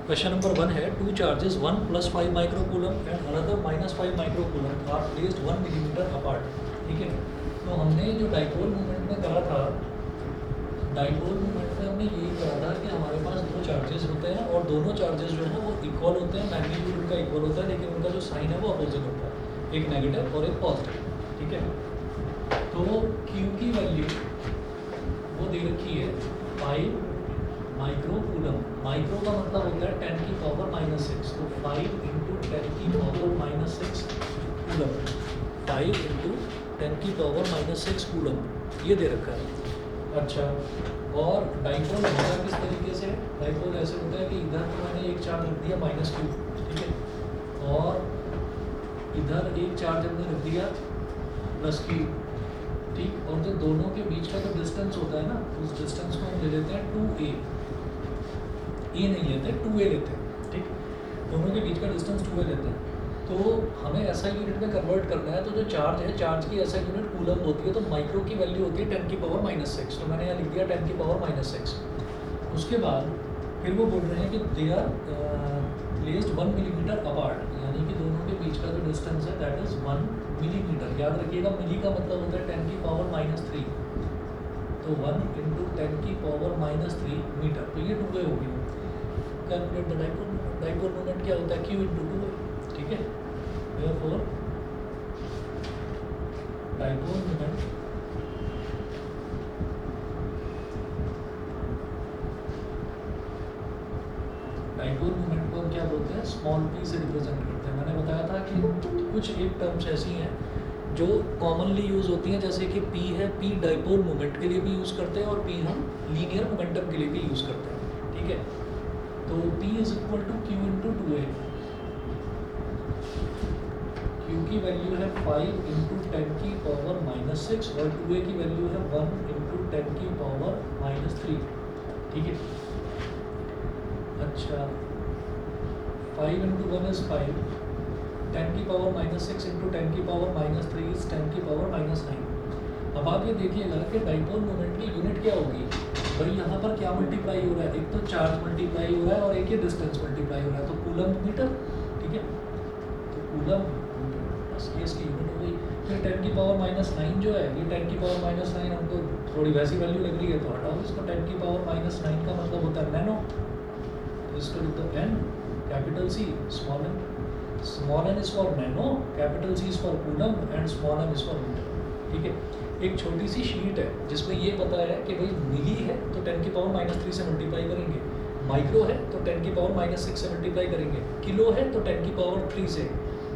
Question number 1 है two charges 1 + 5 microcoulomb and another -5 microcoulomb are placed 1 millimetre apart. ठीक है, तो हमने जो डाइपोल मूवमेंट में करा था, डाइपोल मूवमेंट में हमने यही करा था कि हमारे पास दो चार्जेस होते हैं और दोनों चार्जेस जो है वो इक्वल होते हैं, मैग्नीट्यूड उनका इक्वल होता है, लेकिन उनका जो साइन है वो अपोजिट होता है, एक नेगेटिव और एक पॉजिटिव। ठीक है, तो Q की वैल्यू वो दे रखी है 5 माइक्रोकूलम। माइक्रो का मतलब होता है 10 की पावर -6, तो 5 × 10 की पावर -6 कूलम, 5 × 10 की पावर -6 कूलम ये दे रखा है। अच्छा, और डाइपोल होता किस तरीके से है? डाइपोल ऐसे होता है कि इधर तो मैंने एक चार्ज रख दिया -q, ठीक है, और इधर एक चार्ज हमने रख दिया +q, ठीक, और जो दोनों के बीच का जो डिस्टेंस होता है ना, उस डिस्टेंस को हम ले लेते हैं 2a, ए नहीं लेते 2a लेते हैं। ठीक, दोनों के बीच का डिस्टेंस 2a लेते हैं। तो हमें ऐसा यूनिट में कन्वर्ट करना है, तो जो चार्ज है, चार्ज की ऐसा यूनिट कूलम होती है, तो माइक्रो की वैल्यू होती है 10 की पावर -6, तो मैंने यहाँ लिख दिया 10 की पावर -6। उसके बाद फिर वो बोल रहे हैं कि they are placed 1 millimetre apart, यानी कि दोनों के बीच का जो डिस्टेंस है दैट इज़ 1 मिलीमीटर। याद रखिएगा, मिली का मतलब होता है 10 की पावर -3, तो 1 × 10 की पावर -3 मीटर, तो ये 2a होगी। Calculate the dipole moment. Dipole moment क्या होता है? Q × 2a। ठीक है, therefore dipole moment dipole moment को हम क्या बोलते हैं? स्मॉल p से रिप्रेजेंट करते हैं। मैंने बताया था कि कुछ एक टर्म्स ऐसी हैं जो कॉमनली यूज़ होती हैं, जैसे कि p है, p डाइपोल मोमेंट के लिए भी यूज़ करते हैं और p हम लीनियर मोमेंटम के लिए भी यूज़ करते हैं। ठीक है, तो p = Q × 2a। Q की वैल्यू है 5 × 10 की पावर -6 और 2a की वैल्यू है 1 × 10 की पावर -3। ठीक है, अच्छा, 5 × 1 is 5, 10 की पावर -6 × 10 की पावर -3 is 10 की पावर -9। अब आप ये देखिएगा कि डाइपोल मोमेंट की यूनिट क्या होगी भाई। यहाँ पर क्या मल्टीप्लाई हो रहा है? एक तो चार्ज मल्टीप्लाई हो रहा है और एक ये डिस्टेंस मल्टीप्लाई हो रहा है, तो कूलम मीटर। ठीक है, तो कूलम बस ये इसकी यूनिट हो गई। फिर 10 की पावर -9 जो है, ये 10 की पावर -9 हमको थोड़ी वैसी वैल्यू लग रही है, तो हटाओ इसको। 10 की पावर -9 का मतलब होता है नैनो, तो इसको लिख दो n, capital C, small n। Small n is for nano, capital C is for coulomb and small m is for metre. ठीक है, एक छोटी सी शीट है जिसमें ये पता है कि भाई मिली है तो 10 की पावर -3 से मल्टीप्लाई करेंगे, माइक्रो है तो 10 की पावर -6 से मल्टीप्लाई करेंगे, किलो है तो 10 की पावर 3 से,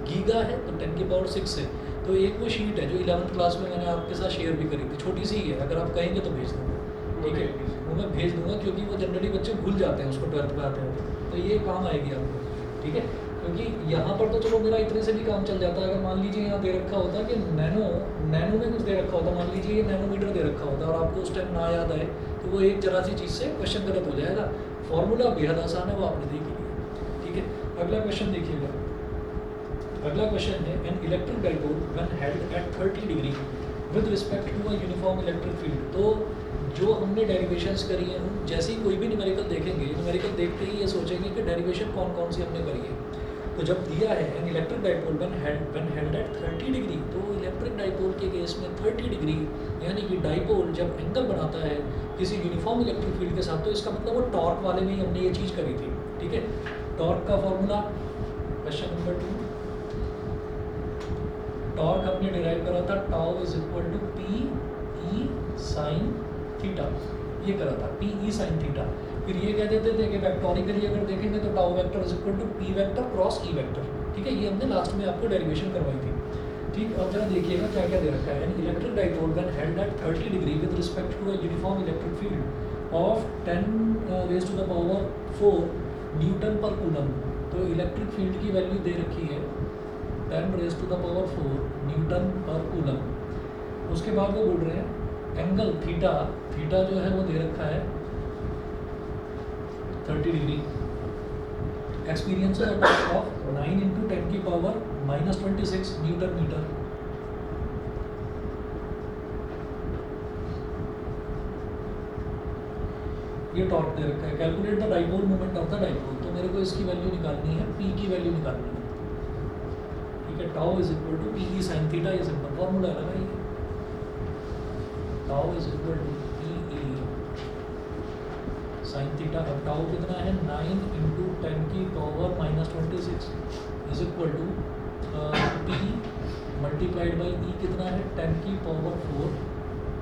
गीगा है तो 10 की पावर 6 से। तो एक वो शीट है जो 11th क्लास में मैंने आपके साथ शेयर भी करी थी, छोटी सी ही है, अगर आप कहेंगे तो भेज दूँगा। ठीक है, वो मैं भेज दूँगा क्योंकि वो जनरली बच्चे भूल जाते हैं उसको 12th में आते हैं, तो ये काम आएगी आपको। ठीक है, क्योंकि यहाँ पर तो चलो मेरा इतने से भी काम चल जाता है। अगर मान लीजिए यहाँ दे रखा होता कि नैनो में कुछ दे रखा होता, मान लीजिए ये नैनोमीटर दे रखा होता और आपको उस टाइम ना याद आए, तो वो एक जरा सी चीज़ से क्वेश्चन गलत हो जाएगा। फॉर्मूला बेहद आसान है, वो आपने देख लिया। ठीक है, अगला क्वेश्चन देखिएगा। अगला क्वेश्चन है an electric dipole when held at 30 degree with respect to a uniform electric field. तो जो हमने डेरिवेशंस करी हैं, जैसे ही कोई भी न्यूमेरिकल देखेंगे, न्यूमेरिकल देखते ही ये सोचेंगे कि डेरिवेशन कौन कौन सी हमने करी है। तो जब दिया है an electric dipole when held at 30 degree, तो इलेक्ट्रिक डाइपोल के केस में 30 डिग्री यानी कि डाइपोल जब एंगल बनाता है किसी यूनिफॉर्म इलेक्ट्रिक फील्ड के साथ, तो इसका मतलब वो टॉर्क वाले में ही हमने ये चीज़ करी थी। ठीक है, टॉर्क का फॉर्मूला क्वेश्चन नंबर 2, टॉर्क हमने डिराइव करा था tau = P E sin theta, ये करा था P E sin थीटा। फिर ये कह देते थे कि वेक्टोरिकली अगर देखेंगे तो tau vector = P vector cross E vector. ठीक है, ये हमने लास्ट में आपको डेरिवेशन करवाई थी। ठीक, अब जरा देखिएगा क्या क्या दे रखा है। An electric dipole when held at 30 degree with respect to a uniform electric field of 10⁻⁴ newton per coulomb. तो इलेक्ट्रिक फील्ड की वैल्यू दे रखी है 10⁻⁴ न्यूटन पर कूलम। उसके बाद वो बोल रहे हैं एंगल थीटा, थीटा जो है वो दे रखा है 30 डिग्री। एक्सपीरियंस ऑफ 9 × 10 की पावर -26 न्यूटन मीटर। ये टॉर्क दे रखा है, calculate the dipole moment of the dipole, तो मेरे को इसकी वैल्यू निकालनी है, पी की वैल्यू निकालनी है, ठीक है। Tau is equal to P E sine theta, ये सिंपल फॉर्मूला है ना ये, tau is equal to P E sine theta. अब टाउ कितना है, 9 इंटू 10 की power minus 26 is equal to P multiplied by E कितना है, 10 की power 4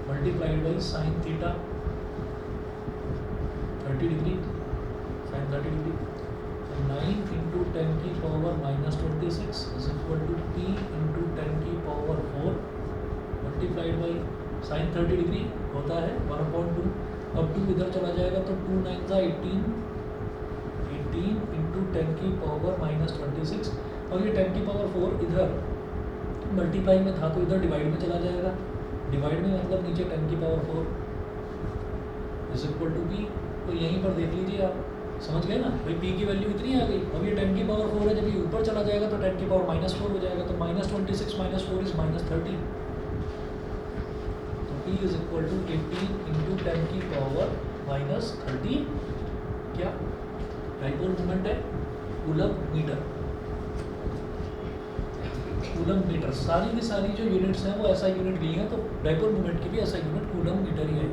multiplied by sine theta 30 degree, sine 30 degree. 9 into 10 की power minus 26 is equal to P into 10 की power 4 multiplied by sign 30 degree होता है 1/2। अब 2 इधर चला जाएगा तो 2 9 ज़ा 18 इंटू 10 की पावर माइनस 26, और ये 10 की पावर 4 इधर मल्टीप्लाई में था तो इधर डिवाइड में चला जाएगा, डिवाइड में मतलब नीचे 10 की power 4 is equal to P. तो यहीं पर देख लीजिए आप, समझ गए ना भाई, पी की वैल्यू इतनी आ गई। अब ये 10 की पावर 4 है, जब ये ऊपर चला जाएगा तो 10 की पावर माइनस 4 हो जाएगा, तो माइनस 26 माइनस 4 इज माइनस 30, तो P is equal to 18 into 10 की पावर माइनस 30, क्या डाइपोल मोमेंट है, कूलम मीटर। कूलम मीटर, सारी की सारी जो यूनिट्स हैं वो ऐसा यूनिट ली है, तो डाइपोल मोमेंट की भी ऐसा यूनिट कूलम मीटर ही है,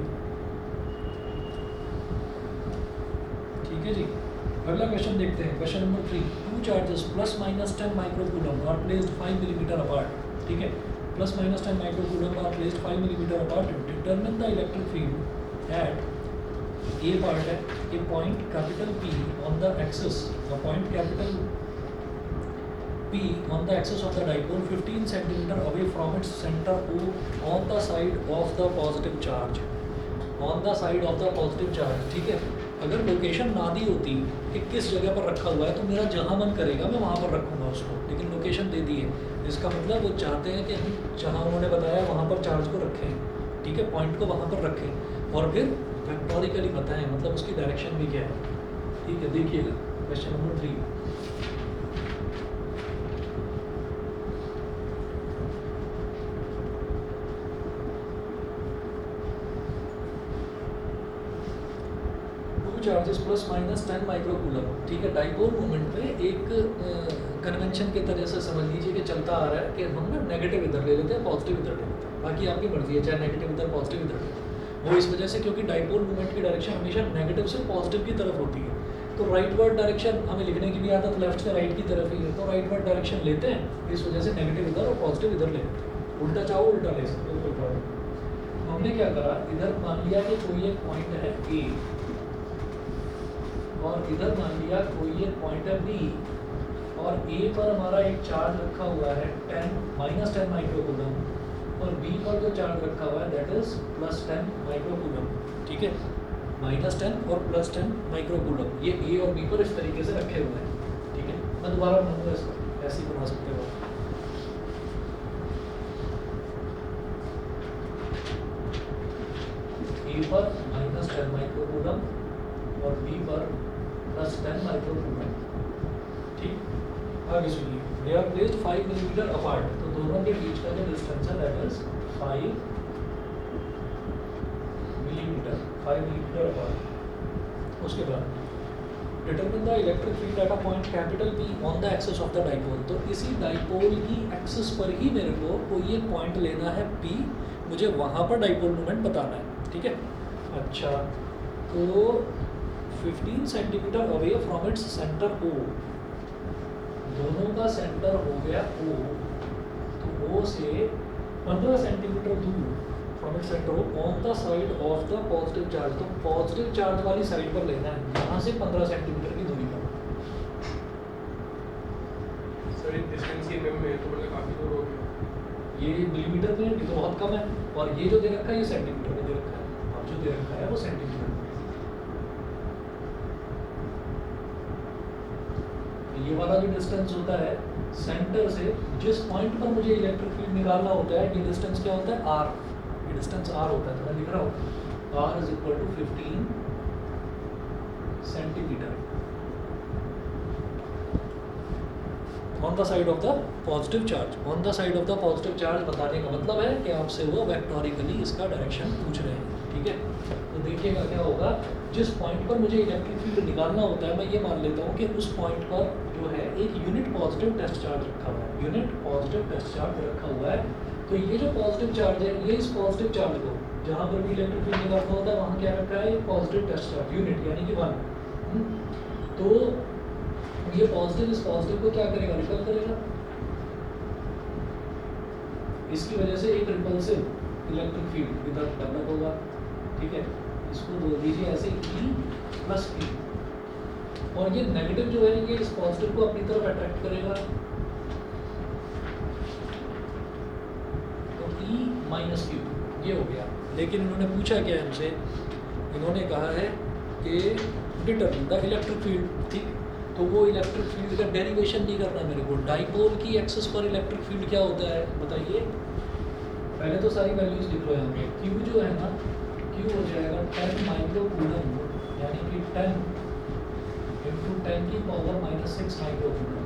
ठीक है जी। अगला क्वेश्चन देखते हैं, question number 3। Two charges plus minus 10 microcoulomb are placed 5 millimetre apart, ठीक है, plus minus 10 microcoulomb are placed 5 millimetre apart. Determine the electric field at a part है, a point capital P on the axis, the point capital P on the axis of the dipole 15 centimeter away from its center O on the side of the positive charge, on the side of the positive charge, ठीक है। अगर location ना दी होती कि किस जगह पर रखा हुआ है तो मेरा जहाँ मन करेगा मैं वहाँ पर रखूँगा उसको, लेकिन लोकेशन दे दी है, इसका मतलब वो चाहते हैं कि हम जहाँ उन्होंने बताया वहाँ पर चार्ज को रखें, ठीक है, पॉइंट को वहाँ पर रखें और फिर वेक्टोरिकली बताएं, मतलब उसकी डायरेक्शन भी क्या है, ठीक है। देखिएगा question number 3। Charges plus minus 10 microcoulomb, ठीक है। डाइपोल मोमेंट में एक कन्वेंशन के तरह से समझ लीजिए कि चलता आ रहा है कि हम ना नेगेटिव इधर ले लेते हैं, पॉजिटिव इधर ले लेते हैं, बाकी आपकी मर्जी है, चाहे नेगेटिव इधर पॉजिटिव इधर ले लेते हैं। वो इस वजह से क्योंकि डाइपोल मोमेंट की डायरेक्शन हमेशा नेगेटिव से पॉजिटिव की तरफ होती है, तो राइटवर्ड डायरेक्शन हमें लिखने की भी आदत लेफ्ट से राइट की तरफ ही है, तो राइटवर्ड डायरेक्शन लेते हैं, इस वजह से नेगेटिव इधर और पॉजिटिव इधर ले लेते हैं। उल्टा चाहो उल्टा ले सकते हो, कोई प्रॉब्लम। हमने क्या करा, इधर मान लिया कि कोई एक पॉइंट है ए और इधर मान लिया कोई एक पॉइंट है बी, और ए पर हमारा एक चार्ज रखा हुआ है 10 माइक्रोकूलम, और बी पर जो चार्ज रखा हुआ है दैट इज प्लस 10 माइक्रोकूलम, ठीक है, -10 और +10 माइक्रोकूलम, ये ए और बी पर इस तरीके से रखे हुए हैं, ठीक है। मैं दोबारा बनाऊंगा इसको, ऐसे ही बना सकते हो। ए पर -10 माइक्रोकूलम और बी पर +10 माइक्रोकूलम, ठीक। आगे सुनिए, they are placed 5 millimetre apart, तो दोनों के बीच का जो डिस्टेंस है दैट इज 5 मिलीमीटर अपार्ट। उसके बाद determine the electric field at a point capital P on the axis of the dipole, तो इसी डाइपोल की एक्सिस पर ही मेरे को कोई एक पॉइंट लेना है P, मुझे वहाँ पर डाइपोल मोमेंट बताना है, ठीक है। अच्छा, तो 15 centimetre away from its centre O, दोनों का सेंटर हो गया O, तो O से 15 सेंटीमीटर दूर from its centre O on the side of the positive charge, तो पॉजिटिव चार्ज वाली साइड पर लेना है, यहाँ से 15 सेंटीमीटर की दूरी पर। सर डिस्टेंस ही में तो मतलब काफ़ी दूर हो गया, ये मिलीमीटर में ये तो बहुत कम है, और ये जो दे रखा है ये सेंटीमीटर में दे रखा है, और जो दे रखा है वो सेंटीमीटर में। ये वाला जो डिस्टेंस होता है सेंटर से जिस पॉइंट पर मुझे इलेक्ट्रिक फील्ड निकालना होता है, ये डिस्टेंस क्या होता है, आर, ये डिस्टेंस आर होता है, तो मैं लिख रहा हूँ R is equal to 15 centimetre on the side of the positive charge. On the side of the positive charge बताने का मतलब है कि आपसे वो वेक्टोरिकली इसका डायरेक्शन पूछ रहे हैं, ठीक है। तो देखिएगा क्या होगा, जिस पॉइंट पर मुझे इलेक्ट्रिक फील्ड निकालना होता है, मैं ये मान लेता हूँ कि उस पॉइंट पर जो है एक यूनिट पॉजिटिव टेस्ट चार्ज रखा हुआ है, यूनिट पॉजिटिव टेस्ट चार्ज रखा हुआ है। तो ये जो पॉजिटिव चार्ज है, ये इस पॉजिटिव चार्ज को जहाँ पर भी इलेक्ट्रिक फील्ड निकालना होता है वहाँ क्या रखा है, एक पॉजिटिव टेस्ट चार्ज यूनिट यानी कि 1। तो ये पॉजिटिव इस पॉजिटिव को क्या करेगा, रिपल करेगा। इसकी वजह से एक रिपल्सिव इलेक्ट्रिक फील्ड इधर डेवलप होगा, ठीक है। इसको बोल दीजिए ऐसे E प्लस Q, और ये नेगेटिव जो है ये इस पॉजिटिव को अपनी तरफ अट्रैक्ट करेगा, तो E माइनस Q ये हो गया। लेकिन इन्होंने पूछा क्या हमसे, इन्होंने कहा है कि डिटरमिन द इलेक्ट्रिक फील्ड, ठीक। तो वो इलेक्ट्रिक फील्ड का डेरिवेशन नहीं करना मेरे को। डाइपोल की एक्सिस पर इलेक्ट्रिक फील्ड क्या होता है बताइए। पहले तो सारी वैल्यूज लिख लो यहाँ पे। Q जो है ना, Q हो जाएगा 10 माइक्रो कूलम, यानी कि 10 इंटू 10 की पावर -6 माइक्रो कूलम।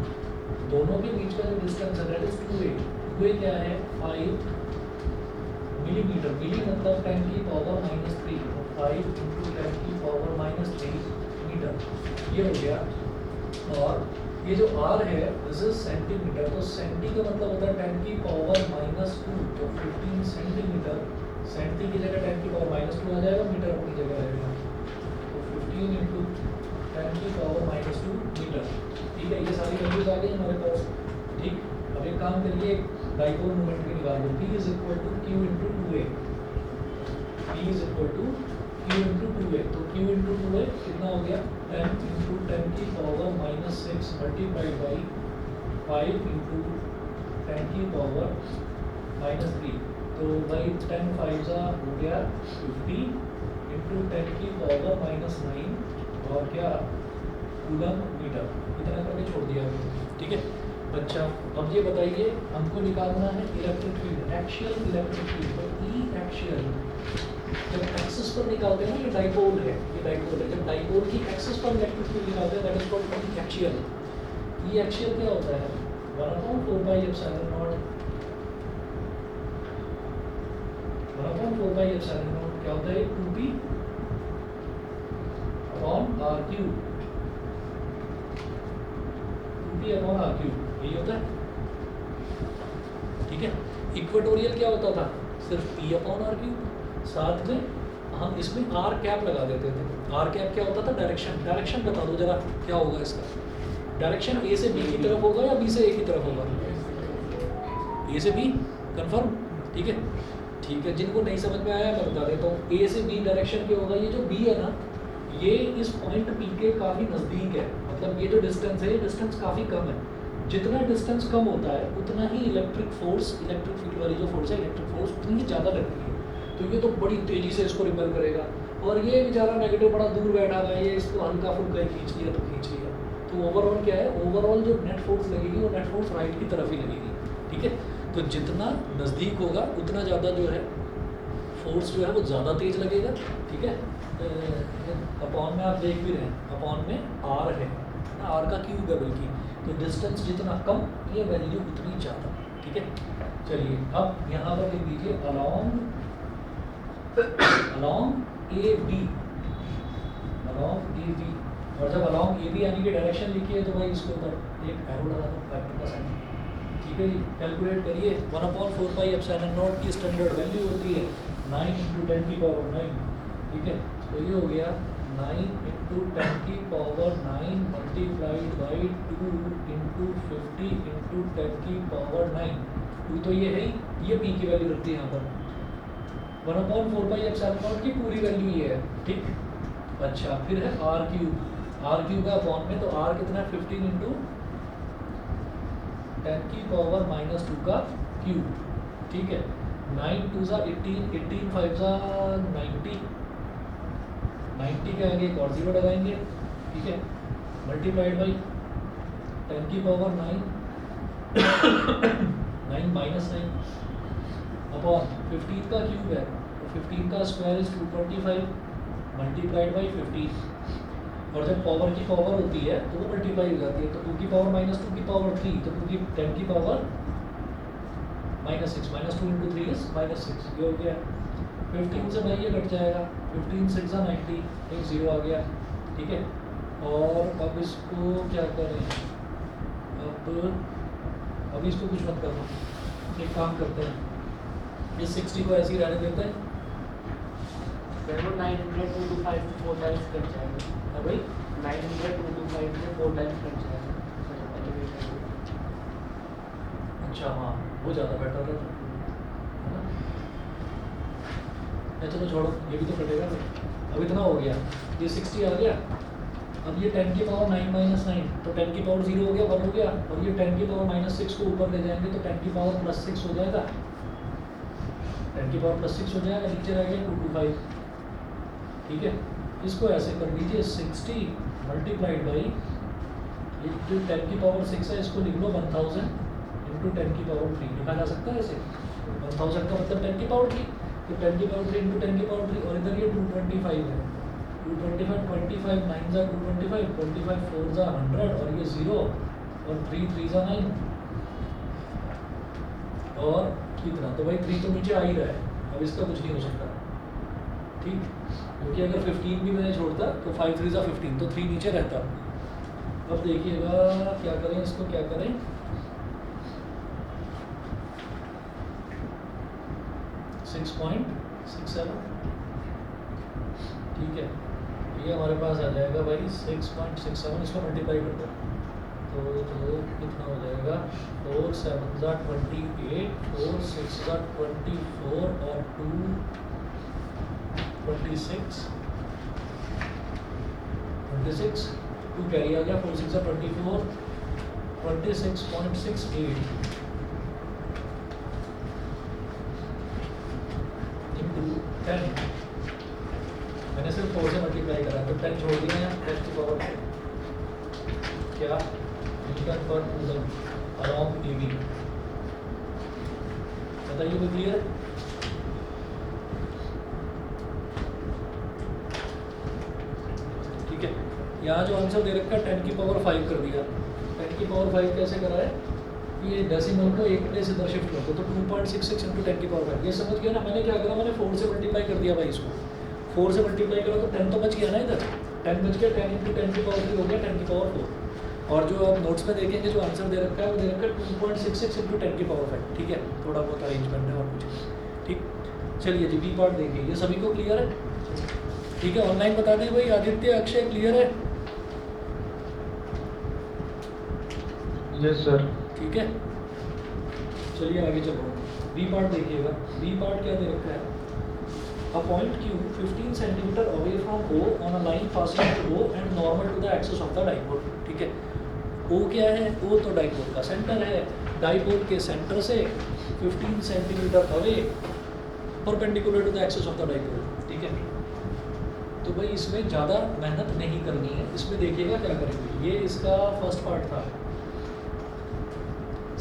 दोनों के बीच का जो डिस्टेंस है दैट इज 2a। 2a क्या है, 5 मिलीमीटर। मिली मतलब 10 की पावर -3, तो 5 इंटू 10 की पावर -3 मीटर ये हो गया। और ये जो r है दिस इज सेंटीमीटर, तो सेंटी का मतलब होता है 10 की पावर -2, तो 15 सेंटीमीटर। सेंटी की जगह 10 की पावर -2 आ जाएगा, मीटर अपनी जगह रहेगा, तो 15 इंटू 10 की पावर -2 मीटर, ठीक है। ये सारी वैल्यूज आ गई हमारे पास, ठीक। अब एक काम करिए, डाइपोल मोमेंट की निकाल लो। P is equal to Q into 2a, P is equal to Q into 2a, तो Q इंटू 2a कितना हो गया, 10 इंटू 10 की पावर -6 मल्टीप्लाइड बाई 5 इंटू 10 की पावर -3, तो भाई 10 5 हो गया 50 इंटू 10 की पावर -9 और क्या कूलम मीटर, इतना करके छोड़ दिया हमने, ठीक है। अच्छा अब ये बताइए, हमको निकालना है electric field, axial electric field. तो ई एक्सियल जब एक्सिस पर निकालते हैं ना, ये डाइपोल है, ये डाइपोल है। जब डाइपोल की एक्सिस पर इलेक्ट्रिक फील्ड निकालते हैं that is called E axial. E axial क्या होता है, 1/4πε0, 1/4πε0 क्या होता है, 2p upon r3, 2p upon r3, यही होता है, ठीक है। इक्वेटोरियल क्या होता था, सिर्फ p अपॉन r3, साथ में हम इसमें r कैप लगा देते थे। r कैप क्या होता था, डायरेक्शन। डायरेक्शन बता दो जरा क्या होगा इसका, डायरेक्शन a से b की तरफ होगा या b से a की तरफ होगा, a से b कंफर्म, ठीक है। ठीक है, जिनको नहीं समझ में आया मैं बता देता हूँ, a से b डायरेक्शन क्या होगा, ये जो b है ना, ये इस पॉइंट p के काफ़ी नज़दीक है, मतलब ये जो डिस्टेंस है ये डिस्टेंस काफ़ी कम है। जितना डिस्टेंस कम होता है उतना ही इलेक्ट्रिक फोर्स, इलेक्ट्रिक फील्ड वाली जो फोर्स है, इलेक्ट्रिक फोर्स उतनी ही ज़्यादा लगती है। तो ये तो बड़ी तेज़ी से इसको रिपेल करेगा, और ये बेचारा नेगेटिव बड़ा दूर बैठा हुआ है, ये इसको हल्का फुल्का खींच लिया तो खींच लिया। तो ओवरऑल क्या है, ओवरऑल जो नेट फोर्स लगेगी वो नेट फोर्स राइट की तरफ ही लगेगी, ठीक है। तो जितना नज़दीक होगा उतना ज़्यादा जो है फोर्स जो है वो ज़्यादा तेज लगेगा, ठीक है। अपॉन में आप देख भी रहे हैं, अपॉन में आर है ना, आर का क्यूब है बल्कि, तो डिस्टेंस जितना कम ये वैल्यू उतनी ज़्यादा, ठीक है। चलिए अब यहाँ पर लिख दीजिए along A B, along A B, और जब अलॉन्ग ए बी यानी कि डायरेक्शन लिखिए तो भाई इसके ऊपर एक एरो लगा दो, फैक्टर का साइन, ठीक है जी। कैलकुलेट करिए, 1/4πε0 की स्टैंडर्ड वैल्यू होती है 9 × 10 की पावर 9, ठीक है। तो ये हो गया 9 × 10 की पावर 9 मल्टीप्लाइड बाई 2 × 50 × 10 की पावर 9, 2 तो ये है ही, ये p की वैल्यू रखती है यहाँ पर, 1/4πε0 की पूरी वैल्यू ये है, ठीक। अच्छा फिर है r क्यूब का अपॉन में, तो r कितना है 15 × 10 की पावर -2 का क्यूब, ठीक है। 9 2 18, 18 5 90, 90 के आगे एक और 0 लगाएंगे, ठीक है, मल्टीप्लाइड बाई 10 की पावर 9 9 -9 अपॉन 15 का क्यूब है, तो 15 का स्क्वायर इज 225 मल्टीप्लाइड बाई 15, और जब पावर की पावर होती है तो वो मल्टीप्लाई हो जाती है, तो 2 की पावर -2 की पावर 3, तो 2 की 10 की पावर -6, -2 × 3 इज -6, ये हो गया। 15 से भाई ये कट जाएगा, 15 6 90, एक 0 आ गया, ठीक है। और अब इसको क्या करें, अब इसको कुछ मत करना, एक काम करते हैं, इस 60 को ऐसे ही रहने देते हैं। देखो 900 2 to 5 से 4 टाइम्स कट जाएगा। हाँ भाई 900 2 to 5 से 4 टाइम्स कट जाएगा। अच्छा हाँ, वो ज़्यादा बेटर है ना। चलो छोड़ो, ये भी तो कटेगा भाई। अब इतना हो गया, ये 60 आ गया। अब ये 10 की पावर 9 माइनस 9, तो 10 की पावर 0 हो गया, 1 हो गया। और ये 10 की पावर माइनस 6 को ऊपर ले जाएंगे तो 10 की पावर प्लस 6 हो जाएगा, 10 की पावर प्लस 6 हो जाएगा, नीचे रह गया 2 to 5, ठीक है। इसको ऐसे कर दीजिए, 60 मल्टीप्लाइड बाई ये जो 10 की पावर 6 है, इसको लिख लो 1000 इंटू 10 की पावर 3, लिखा जा सकता है ऐसे। 1000 का मतलब 10 की पावर 3, तो 10 की पावर 3 इंटू 10 की पावर 3, और इधर ये 225 है, 225 25 9 जा 225, 25 4 जा 100, और ये 0 और 3 3 जा 9, और कितना, तो भाई 3 तो नीचे आ ही रहा है, अब इसका कुछ नहीं हो सकता, ठीक। क्योंकि अगर 15 भी मैंने छोड़ता तो 5 3 जा 15, तो 3 नीचे रहता। अब देखिएगा क्या करें, इसको क्या करें, 6.67, ठीक है। ये हमारे पास आ जाएगा भाई 6.67, इसको मल्टीप्लाई कर दो तो कितना हो जाएगा, 4 7 जा 28, 4 6 जा 24, और 2 26, 2 कैरी आ गया, 4 6 जा 24, 26.68 इंटू 10, मैंने सिर्फ 4 से मल्टीप्लाई करा तो 10 छोड़ दिया है, 10 की पावर क्या, Newton per coulomb along AB, बताइए कोई क्लियर है? ठीक है, यहाँ जो आंसर दे रखा है 10 की पावर 5 कर दिया, 10 की पावर 5 कैसे करा है, ये डेसिमल को एक प्लेस इधर शिफ्ट कर दो, तो 2.66 इंटू 10 की पावर 5, ये समझ गया ना। मैंने क्या करा, मैंने 4 से मल्टीप्लाई कर दिया भाई, इसको 4 से मल्टीप्लाई करो तो 10 तो बच गया ना, इधर 10 बच गया, 10 इंटू 10 की पावर 3 हो गया 10 की पावर 4, और जो आप नोट्स में देखेंगे जो आंसर दे रखा है वो दे रखा है 2.66 इंटू 10 की पावर 5, ठीक है। थोड़ा बहुत अरेंजमेंट है और कुछ, ठीक। चलिए जी, बी पार्ट देखिए, ये सभी को क्लियर है, ठीक है। ऑनलाइन बता दें भाई, आदित्य अक्षय क्लियर है? Yes sir. ठीक है, चलिए आगे चलो, बी पार्ट देखिएगा। बी पार्ट क्या दे रखा है, a point Q 15 centimeter away from O on a line passing through O and normal to the axis of the dipole, ठीक है। O क्या है, O तो डाइपोल का सेंटर है, डाइपोल के सेंटर से 15 centimetre away perpendicular to the axis of the dipole, ठीक है। तो भाई इसमें ज़्यादा मेहनत नहीं करनी है, इसमें देखिएगा क्या करेंगे, ये इसका फर्स्ट पार्ट था,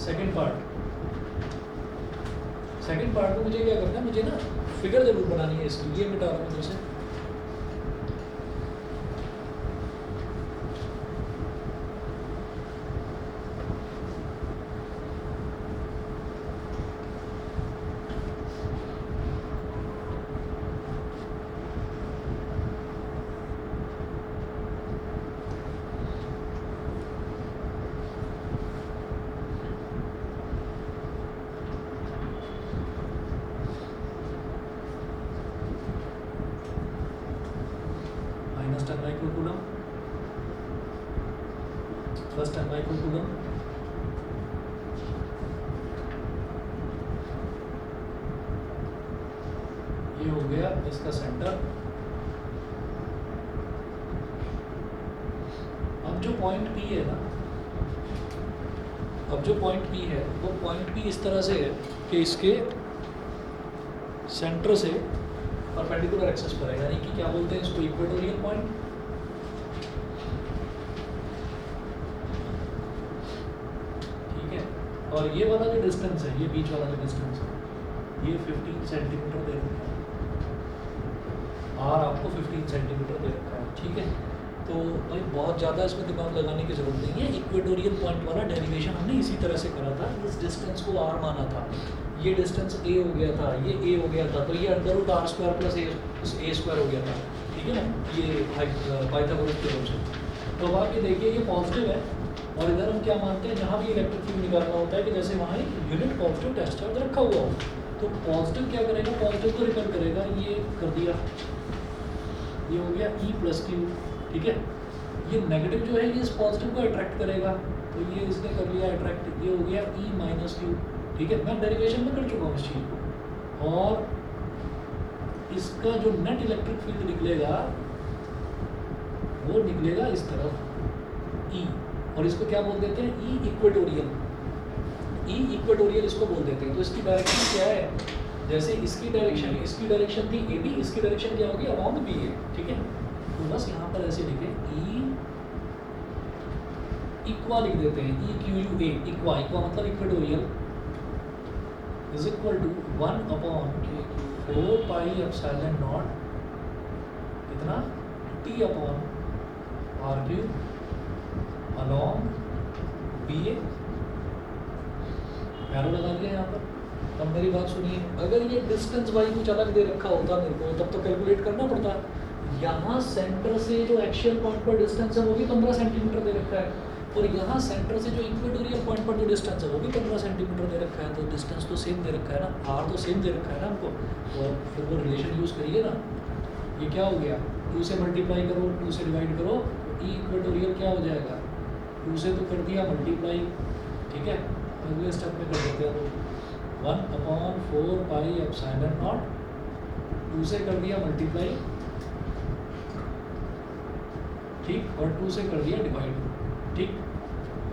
सेकंड पार्ट में मुझे क्या करना है, मुझे ना फिगर जरूर बनानी है इसकी, ये मिटा रहा हूँ जैसे, -10 माइक्रोकूलम, फर्स्ट 10 माइक्रोकूलम, ये हो गया इसका सेंटर। अब जो पॉइंट P है ना, वो पॉइंट P इस तरह से है कि इसके सेंटर से परपेंडिकुलर एक्सिस पर है, यानी कि क्या बोलते हैं इसको, इक्वेटोरियल पॉइंट। ठीक है, और ये वाला जो डिस्टेंस है, ये बीच वाला जो डिस्टेंस है, ये 15 सेंटीमीटर दे रखा है, आर आपको 15 सेंटीमीटर दे रखा है, ठीक है। तो भाई बहुत ज़्यादा इसमें दिमाग लगाने की ज़रूरत नहीं है, इक्वेटोरियल पॉइंट वाला डेरिवेशन हमने इसी तरह से करा था, इस डिस्टेंस को आर माना था, ये डिस्टेंस a हो गया था, ये a हो गया था, तो ये √r² प्लस a² हो गया था, ठीक है ना, ये पाइथागोरस थ्योरम से। तो अब आप ये देखिए ये पॉजिटिव है, और इधर हम क्या मानते हैं, जहाँ भी इलेक्ट्रिक फील्ड निकालना होता है कि जैसे वहाँ यूनिट पॉजिटिव टेस्ट चार्ज रखा हुआ हो, तो पॉजिटिव क्या करेगा, पॉजिटिव को रिपेल करेगा, ये कर दिया, ये हो गया E प्लस Q, ठीक है। ये नेगेटिव जो है ये इस पॉजिटिव को अट्रैक्ट करेगा, तो ये इसने कर लिया अट्रैक्ट, ये हो गया E माइनस Q, ठीक है। मैं डेरिवेशन में कर चुका हूँ इस चीज़ को, और इसका जो नेट इलेक्ट्रिक फील्ड निकलेगा वो निकलेगा इस तरफ E, और इसको क्या बोल देते हैं, E इक्वेटोरियल, E इक्वेटोरियल इसको बोल देते हैं। तो इसकी डायरेक्शन क्या है, जैसे इसकी डायरेक्शन थी AB, इसकी डायरेक्शन क्या होगी, अराउंड BA, ठीक है। तो बस यहाँ पर ऐसे लिखे E इक्वा लिख देते हैं, EQUA, इक्वा मतलब equatorial is equal to 1/4 pi epsilon naught कितना T/r³ अलॉन्ग BA। एरो लगा दिया यहाँ पर। अब मेरी बात सुनिए, अगर ये डिस्टेंस वाई कुछ अलग दे रखा होता मेरे को, तब तो कैलकुलेट करना पड़ता। यहाँ सेंटर से जो एक्शियल पॉइंट पर डिस्टेंस है वो भी 15 सेंटीमीटर दे रखा है, और यहाँ सेंटर से जो इक्वेटोरियल पॉइंट पर जो डिस्टेंस है वो भी 15 सेंटीमीटर दे रखा है। तो डिस्टेंस तो सेम दे रखा है ना, आर तो सेम दे रखा है ना हमको, तो फिर वो रिलेशन यूज़ करिए ना। ये क्या हो गया, 2 से मल्टीप्लाई करो, 2 से डिवाइड करो, ई इक्वेटोरियल क्या हो जाएगा, 2 से तो कर दिया मल्टीप्लाई, ठीक है। अगले स्टेप में कर देते हैं, 1/4 पाई एप्सिलॉन नॉट, 2 से कर दिया मल्टीप्लाई, ठीक, और 2 से कर दिया डिवाइड, ठीक।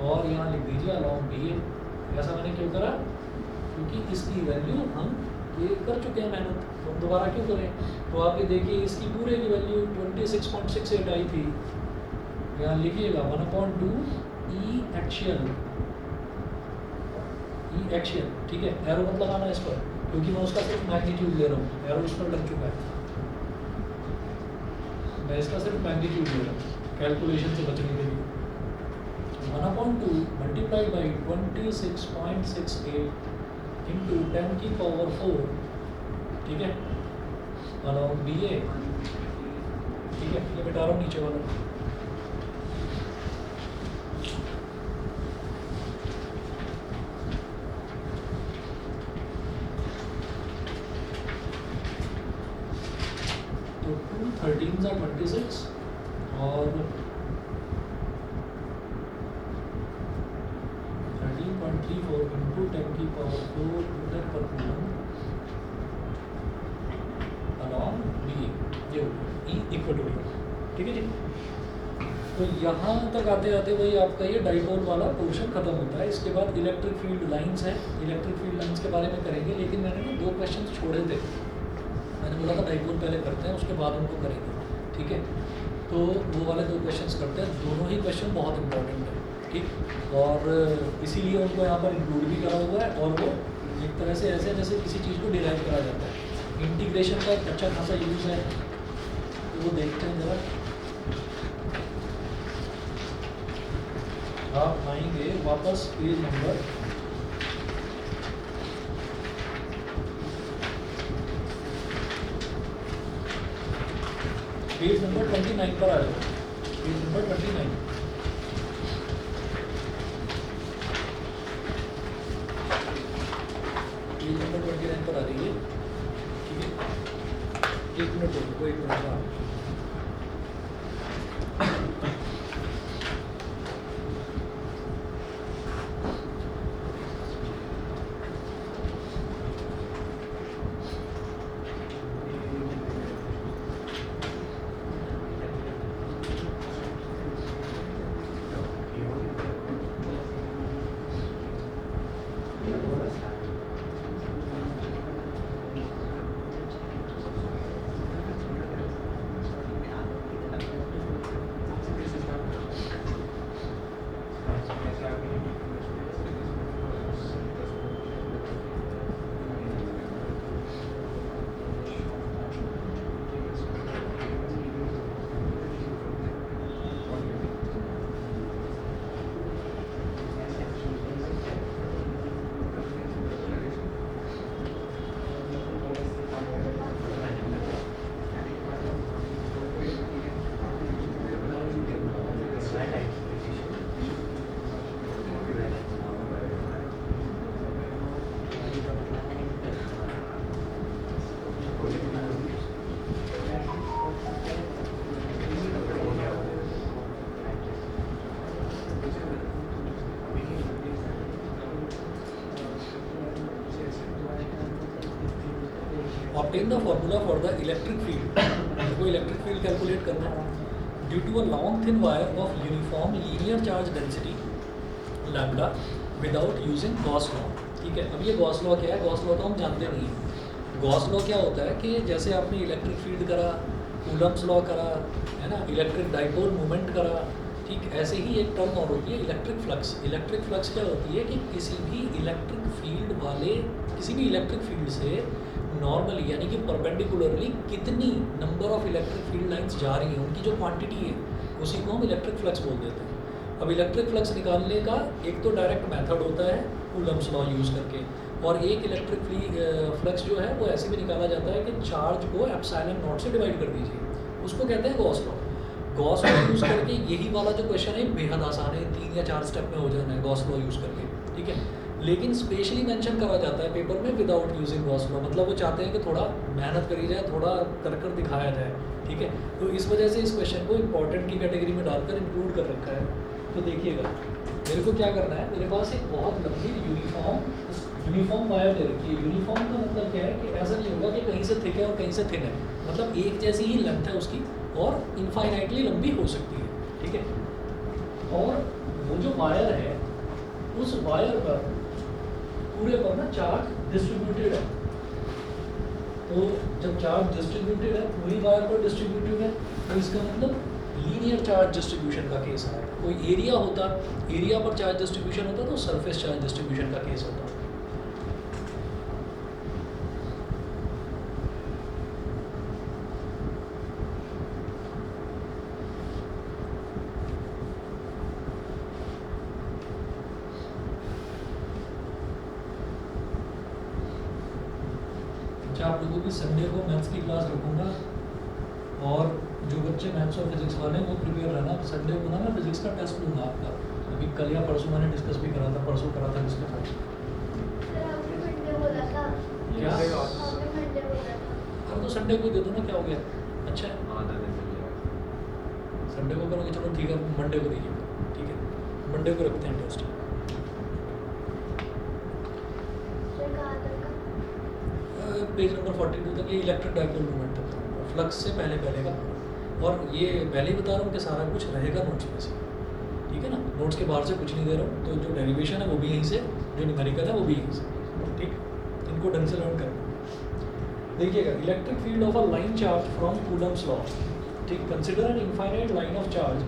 और यहाँ लिख दीजिए अलॉन्ग BA। ऐसा मैंने क्यों करा, क्योंकि इसकी वैल्यू हम ये कर चुके हैं मेहनत, तो हम दोबारा क्यों करें। तो आप ये देखिए इसकी पूरे की वैल्यू 26.68 आई थी, यहाँ लिखिएगा 1/2 E एक्शियल, ठीक है। एरो मत लगाना इस पर, क्योंकि मैं उसका सिर्फ मैग्नीट्यूड ले रहा हूँ, एरो इस पर लग चुका है, मैं इसका सिर्फ मैग्नीट्यूड ले रहा हूँ कैलकुलेशन से बचने के लिए। 1/2 मल्टीप्लाई बाई 26.68 इंटू 10⁴, ठीक है, अलॉन्ग BA, ठीक है। ये मिटा रहा हूँ नीचे वाला। तो 2 13s are 26 और 13.34 इंटू 10⁴ मीटर पर कूलम अलॉन्ग BA, ये हो गया E इक्वेटोरियल, ठीक है जी। तो यहाँ तक आते आते वही आपका ये डाइपोल वाला पोर्शन खत्म होता है। इसके बाद इलेक्ट्रिक फील्ड लाइंस है, इलेक्ट्रिक फील्ड लाइंस के बारे में करेंगे, लेकिन मैंने ना 2 क्वेश्चन छोड़े थे, मैंने बोला था डाइपोल पहले करते हैं उसके बाद उनको करेंगे, ठीक है। तो वो वाले 2 क्वेश्चंस करते हैं, दोनों ही क्वेश्चन बहुत इंपॉर्टेंट है, ठीक। और इसीलिए उनको यहाँ पर इंक्लूड भी करा हुआ है, और वो एक तरह से ऐसे जैसे किसी चीज़ को डिराइव करा जाता है। इंटीग्रेशन का एक अच्छा खासा यूज़ है, तो वो देखते हैं ज़रा। आप आएंगे वापस पेज नंबर पेज नंबर 29 पर आ जाओ, पेज नंबर 29। पेज नंबर 29 पर आ रही है, ठीक है। 1 मिनट रुको, 1 मिनट का obtain the formula for the electric field. वो इलेक्ट्रिक फील्ड कैलकुलेट करना है due to a long thin wire of uniform linear charge density lambda without using Gauss law. ठीक है, अब ये गॉस लॉ क्या है? गॉस लॉ तो हम जानते नहीं हैं। गॉस लॉ क्या होता है कि जैसे आपने इलेक्ट्रिक फील्ड करा, कूलम्स लॉ करा, है ना, इलेक्ट्रिक डाइपोल मोमेंट करा, ठीक ऐसे ही एक टर्म और होती है इलेक्ट्रिक फ्लक्स। इलेक्ट्रिक फ्लक्स क्या होती है कि किसी भी इलेक्ट्रिक फील्ड वाले, किसी भी इलेक्ट्रिक फील्ड से नॉर्मली यानी कि परपेंडिकुलरली कितनी number of electric field lines जा रही हैं, उनकी जो क्वांटिटी है उसी को हम इलेक्ट्रिक फ्लक्स बोल देते हैं। अब इलेक्ट्रिक फ्लक्स निकालने का एक तो डायरेक्ट मेथड होता है कूलम्स लॉ यूज़ करके, और एक इलेक्ट्रिक फ्लक्स जो है वो ऐसे भी निकाला जाता है कि चार्ज को एप्सिलॉन नॉट से डिवाइड कर दीजिए, उसको कहते हैं Gauss law. Gauss law use करके यही वाला जो क्वेश्चन है बेहद आसान है, 3 या 4 स्टेप में हो जाना है गॉस लॉ यूज़ करके। ठीक है, लेकिन स्पेशली मेंशन करा जाता है पेपर में विदाउट यूजिंग गॉस लॉ, मतलब वो चाहते हैं कि थोड़ा मेहनत करी जाए, थोड़ा कर दिखाया जाए। ठीक है, तो इस वजह से इस क्वेश्चन को इंपॉर्टेंट की कैटेगरी में डालकर इंक्लूड कर रखा है। तो देखिएगा मेरे को क्या करना है, मेरे पास एक बहुत लंबी यूनिफॉर्म वायर दे रखी है। यूनिफॉर्म का मतलब क्या है कि ऐसा नहीं होगा कि कहीं से थिक है और कहीं से थिन है, मतलब एक जैसी ही लेंथ है उसकी और इनफाइनाइटली लंबी हो सकती है। ठीक है, और वो जो वायर है उस वायर पर पूरे पर ना चार्ज डिस्ट्रीब्यूटेड है। तो जब चार्ज डिस्ट्रीब्यूटेड है, पूरी वायर पर डिस्ट्रीब्यूटेड है, तो इसका मतलब लीनियर चार्ज डिस्ट्रीब्यूशन का केस आएगा। कोई एरिया होता, एरिया पर चार्ज डिस्ट्रीब्यूशन होता तो सरफेस चार्ज डिस्ट्रीब्यूशन का केस होता। आप लोगों की संडे को मैथ्स की क्लास रखूँगा, और जो बच्चे मैथ्स और फिजिक्स वाले हैं वो प्रिपेयर रहना। संडे को ना मैं फिजिक्स का टेस्ट लूँगा आपका, अभी कल या परसों मैंने डिस्कस भी करा था, परसों करा था डिस्कस। क्या? अब तो संडे को दे दो ना, क्या हो गया? अच्छा संडे को करोगे, चलो ठीक है, मंडे को दीजिएगा। ठीक है, मंडे को रखते हैं टेस्ट। पेज नंबर 42 तक ये इलेक्ट्रिक डाइपोल मूवमेंट तक, फ्लक्स से पहले का। और ये पहले ही बता रहा हूँ कि सारा कुछ रहेगा नोट्स में से। ठीक है ना, नोट्स के बाहर से कुछ नहीं दे रहा हूँ। तो जो डेरिवेशन है वो भी यहीं से, जो न्यूमेरिकल है वो भी यहीं से। ठीक, इनको ढंग से लर्न करना। देखिएगा, electric field of a line charge from Coulomb's law. ठीक, consider an infinite line of charge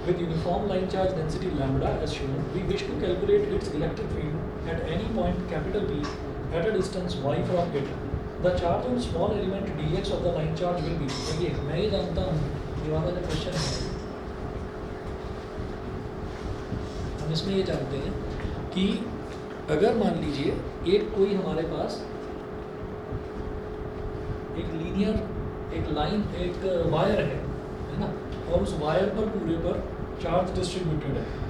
with uniform line charge density lambda as shown. We wish to calculate its electric field at any point capital P at a distance y from it. The charge on small element dx of the line charge will be, देखिए मैं ये जानता हूँ, ये वाला जो question है हम इसमें ये जानते हैं कि अगर मान लीजिए एक कोई हमारे पास एक लीनियर, एक लाइन, एक वायर है ना, और उस वायर पर पूरे पर चार्ज डिस्ट्रीब्यूटेड है।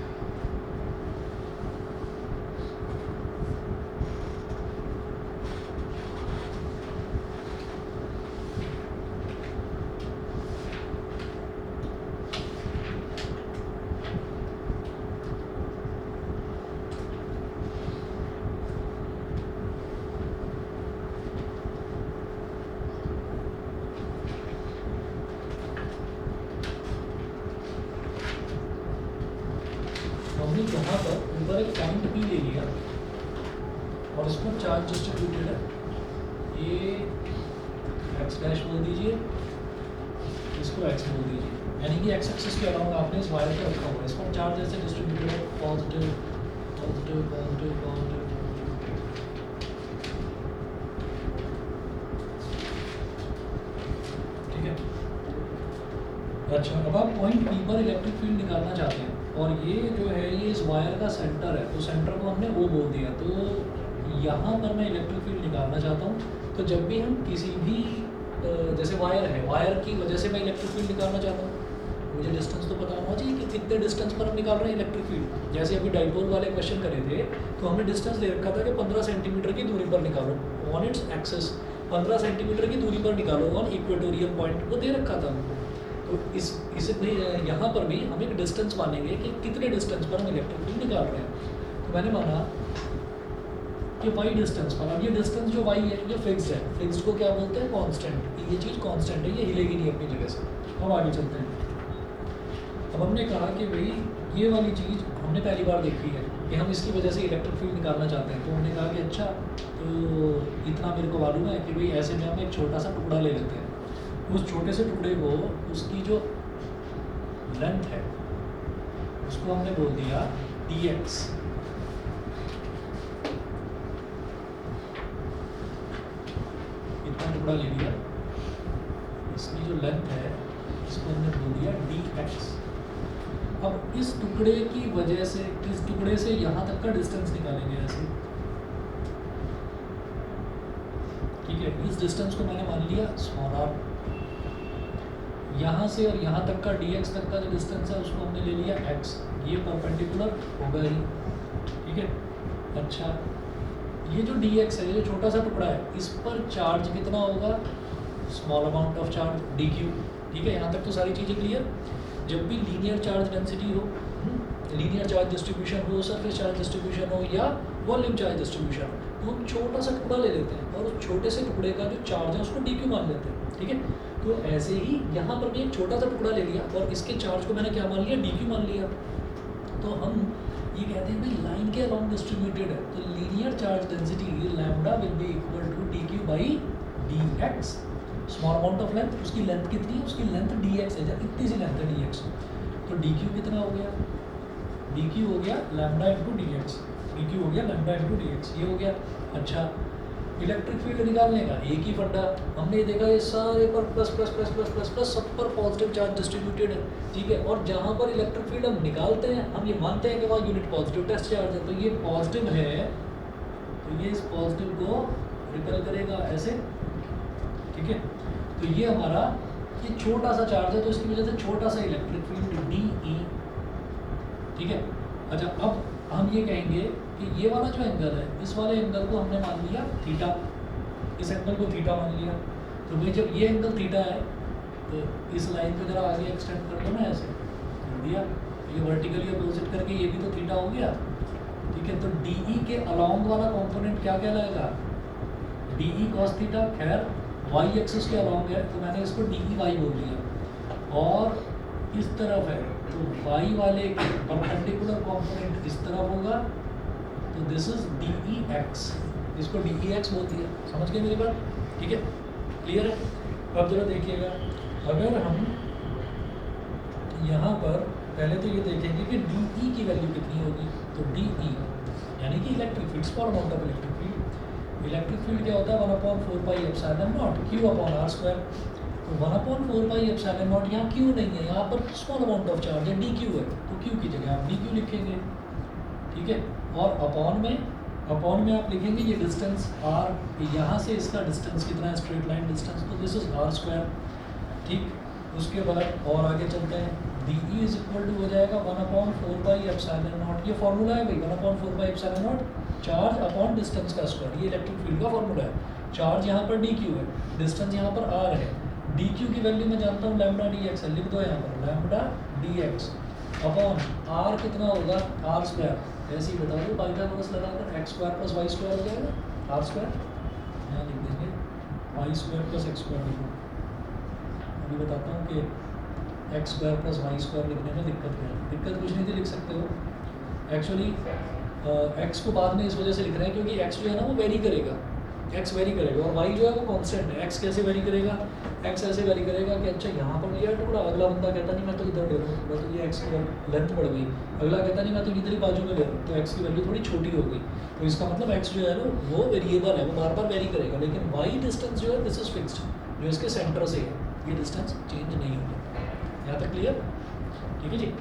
हमने यहाँ पर ऊपर एक पॉइंट भी ले लिया और इस पर चार्ज डिस्ट्रीब्यूटेड है। ये एक्स डैश बोल दीजिए, इसको एक्स बोल दीजिए, यानी कि एक्स एक्सिस के अराउंड आपने इस वायर पे रखा हुआ है। इस पर चार्ज ऐसे डिस्ट्रीब्यूटेड है, पॉजिटिव पॉजिटिव पॉजिटिव पॉजिटिव। ठीक है, अच्छा अब आप पॉइंट पी पर इलेक्ट्रिक फील्ड निकालना चाहते हैं, और ये जो है ये इस वायर का सेंटर है, तो सेंटर को हमने O बोल दिया। तो यहाँ पर मैं इलेक्ट्रिक फील्ड निकालना चाहता हूँ। तो जब भी हम किसी भी जैसे वायर है, वायर की वजह से मैं इलेक्ट्रिक फील्ड निकालना चाहता हूँ, मुझे डिस्टेंस तो पता होना चाहिए कि कितने डिस्टेंस पर हम निकाल रहे हैं इलेक्ट्रिक फील्ड। जैसे अभी डाइपोल वाले क्वेश्चन करे थे तो हमने डिस्टेंस ले रखा था कि 15 सेंटीमीटर की दूरी पर निकालो ऑन इट्स एक्सेस, 15 सेंटीमीटर की दूरी पर निकालो ऑन इक्वेटोरियल पॉइंट, वो दे रखा था हमको। तो इस यहाँ पर भी हम एक डिस्टेंस मानेंगे कि कितने डिस्टेंस पर हम इलेक्ट्रिक फील्ड निकाल रहे हैं। तो मैंने माना कि वाई डिस्टेंस पर, अब ये डिस्टेंस जो वाई है ये फिक्स्ड है, फिक्स्ड को क्या बोलते हैं, कांस्टेंट। ये चीज़ कांस्टेंट है, ये हिलेगी नहीं अपनी जगह से। हम आगे चलते हैं। अब हमने कहा कि भाई ये वाली चीज़ हमने पहली बार देखी है कि हम इसकी वजह से इलेक्ट्रिक फील्ड निकालना चाहते हैं, तो हमने कहा कि अच्छा तो इतना मेरे को मालूम है कि भाई ऐसे में हम एक छोटा सा टुकड़ा ले लेते हैं, उस छोटे से टुकड़े को उसकी जो लेंथ है उसको हमने बोल दिया dx। इतना टुकड़ा ले लिया, इसकी जो लेंथ है इसको हमने बोल दिया dx। अब इस टुकड़े की वजह से, इस टुकड़े से यहाँ तक का डिस्टेंस निकालेंगे ऐसे, ठीक है। इस डिस्टेंस को मैंने मान लिया स्मॉल r, यहाँ से और यहाँ तक का dx तक का जो डिस्टेंस है उसको हमने ले लिया x। ये परपेंडिकुलर होगा ही, ठीक है। अच्छा, ये जो dx है, ये जो छोटा सा टुकड़ा है, इस पर चार्ज कितना होगा, small amount of charge dq, ठीक है। यहाँ तक तो सारी चीज़ें क्लियर। जब भी लीनियर चार्ज डेंसिटी हो, लीनियर चार्ज डिस्ट्रीब्यूशन हो, सरफेस चार्ज डिस्ट्रीब्यूशन हो या वॉल्यूम चार्ज डिस्ट्रीब्यूशन हो, तो हम छोटा सा टुकड़ा ले लेते हैं और उस छोटे से टुकड़े का जो चार्ज है उसको dq मान लेते हैं, ठीक है। तो ऐसे ही यहाँ पर भी एक छोटा सा टुकड़ा ले लिया और इसके चार्ज को मैंने क्या मान लिया, dq मान लिया। तो हम ये कहते हैं भाई लाइन के अलॉन्ग डिस्ट्रीब्यूटेड है, तो linear charge density lambda will be equal to dq by dx। Small amount of length, उसकी लेंथ कितनी है, उसकी लेंथ dx है, इतनी सी लेंथ है dx। तो dq कितना हो गया, dq हो गया लैम्डा इंटू dx, dq हो गया लैम्डा इंटू dx, ये हो गया। अच्छा, इलेक्ट्रिक फील्ड निकालने का एक ही फंडा, हमने ये देखा ये सारे पर plus plus plus plus plus plus सब पर पॉजिटिव चार्ज डिस्ट्रीब्यूटेड है, ठीक है। और जहाँ पर इलेक्ट्रिक फील्ड हम निकालते हैं हम ये मानते हैं कि वहाँ यूनिट पॉजिटिव टेस्ट चार्ज है, तो ये पॉजिटिव है, तो ये इस पॉजिटिव को रिपेल करेगा ऐसे, ठीक है। तो ये हमारा ये छोटा सा चार्ज है, तो इसकी वजह से छोटा सा इलेक्ट्रिक फील्ड DE, ठीक है। अच्छा, अब हम ये कहेंगे कि ये वाला जो एंगल है, इस वाले एंगल को हमने मान लिया थीटा, इस एंगल को थीटा मान लिया। तो भाई जब ये एंगल थीटा है तो इस लाइन को जरा आगे एक्सटेंड कर दो ना, ऐसे कर दिया, ये वर्टिकली अपोजिट करके ये भी तो थीटा हो गया, ठीक है। तो DE के अलॉन्ग वाला कंपोनेंट क्या कहलाएगा, DE cos थीटा। खैर y एक्सिस के अलॉन्ग है तो मैंने इसको DEY बोल दिया, और इस तरफ है तो y वाले के परपेंडिकुलर कंपोनेंट इस तरफ होगा, तो दिस इज DEX, इसको DEX बोल दिया। समझ गए मेरी बात, ठीक है, क्लियर है। अब जरा देखिएगा, अगर हम यहाँ पर पहले तो ये देखेंगे कि DE की वैल्यू कितनी होगी, तो DE यानी कि electric field, small amount of electric field. Electric field क्या होता है, 1/4 पाई एप्सिलॉन नॉट Q/r²। तो 1/4 पाई एप्सिलॉन नॉट, यहाँ Q नहीं है, यहाँ पर स्मॉल अमाउंट ऑफ चार्ज है, DQ है, तो Q की जगह आप DQ लिखेंगे, ठीक है। और अपॉन में आप लिखेंगे ये डिस्टेंस r, यहाँ से इसका डिस्टेंस कितना है, स्ट्रेट लाइन डिस्टेंस, तो दिस इज r², ठीक। उसके बाद और आगे चलते हैं, DE इज इक्वल टू हो जाएगा 1/4 पाई एप्सिलॉन नॉट, ये फॉर्मूला है भाई, 1/4 pi epsilon not, charge upon distance का स्क्वायर, ये इलेक्ट्रिक फील्ड का फॉर्मूला है। चार्ज यहाँ पर DQ है, डिस्टेंस यहाँ पर r है, DQ की वैल्यू मैं जानता हूँ लैम्डा dx है, लिख दो यहाँ पर लैम्डा dx अपॉन r कितना होगा, r², ऐसे ही बता दो पाइथागोरस लगाकर, x² + y² हो जाएगा, r², यहाँ लिख देंगे y² + x² लिखो। अभी बताता हूँ कि x² + y² लिखने में दिक्कत क्या है, दिक्कत कुछ नहीं थी, लिख सकते हो। एक्चुअली x को बाद में इस वजह से लिख रहे हैं क्योंकि x जो है ना वो वेरी करेगा, x वेरी करेगा और y जो है वो कांस्टेंट है। x कैसे वेरी करेगा, x ऐसे वेरी करेगा कि अच्छा यहाँ पर लिया टुकड़ा, अगला बंदा कहता नहीं मैं तो इधर ले रहा हूँ, तो ये x की लेंथ बढ़ गई, अगला कहता नहीं मैं तो इधर ही बाजू में ले रहा हूँ, तो x की वैल्यू थोड़ी छोटी हो गई। तो इसका मतलब x जो है ना वो वेरिएबल है, वो बार बार वेरी करेगा, लेकिन y डिस्टेंस जो है दिस इज फिक्स्ड, जो इसके सेंटर से है, ये डिस्टेंस चेंज नहीं होगा। यहाँ तक क्लियर, ठीक है जी।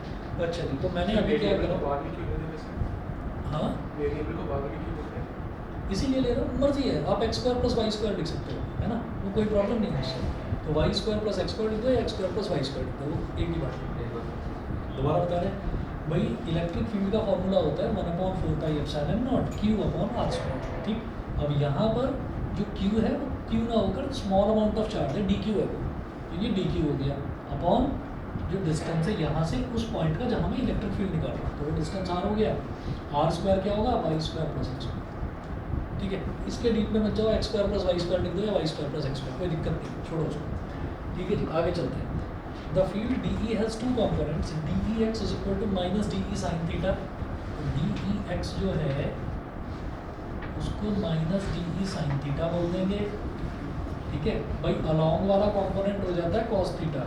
अच्छा जी, तो मैंने अभी क्या करा, हाँ वेरिएबल को बाहर क्यों बोलते हैं, इसीलिए ले रहा हूँ, मर्जी है, आप x² + y² लिख सकते हो, है ना, वो कोई प्रॉब्लम नहीं है उससे। तो y² + x² लिख दो या x² + y² लिख दो, वो एक ही बात है। दोबारा बता रहे हैं भाई, इलेक्ट्रिक फील्ड का फॉर्मूला होता है 1/4 पाई एप्सिलॉन नॉट Q/r², ठीक। अब यहाँ पर जो Q है वो Q ना होकर स्मॉल अमाउंट ऑफ चार्ज है, DQ है, तो ये DQ हो गया अपॉन जो डिस्टेंस है यहाँ से उस पॉइंट का जहाँ में इलेक्ट्रिक फील्ड निकालना, तो वो डिस्टेंस r हो गया, r² क्या होगा, y² + x², ठीक है, इसके डीप में मत जाओ, X square plus Y square लिख दो या Y square plus X square, कोई दिक्कत नहीं, छोड़ो उसको। ठीक है जी, आगे चलते हैं। The field D E has two components, D E X is equal to minus D E sine theta. D E X जो है उसको minus D E sine theta बोल देंगे। ठीक है भाई, अलॉन्ग वाला कॉम्पोनेंट हो जाता है कॉस थीटा,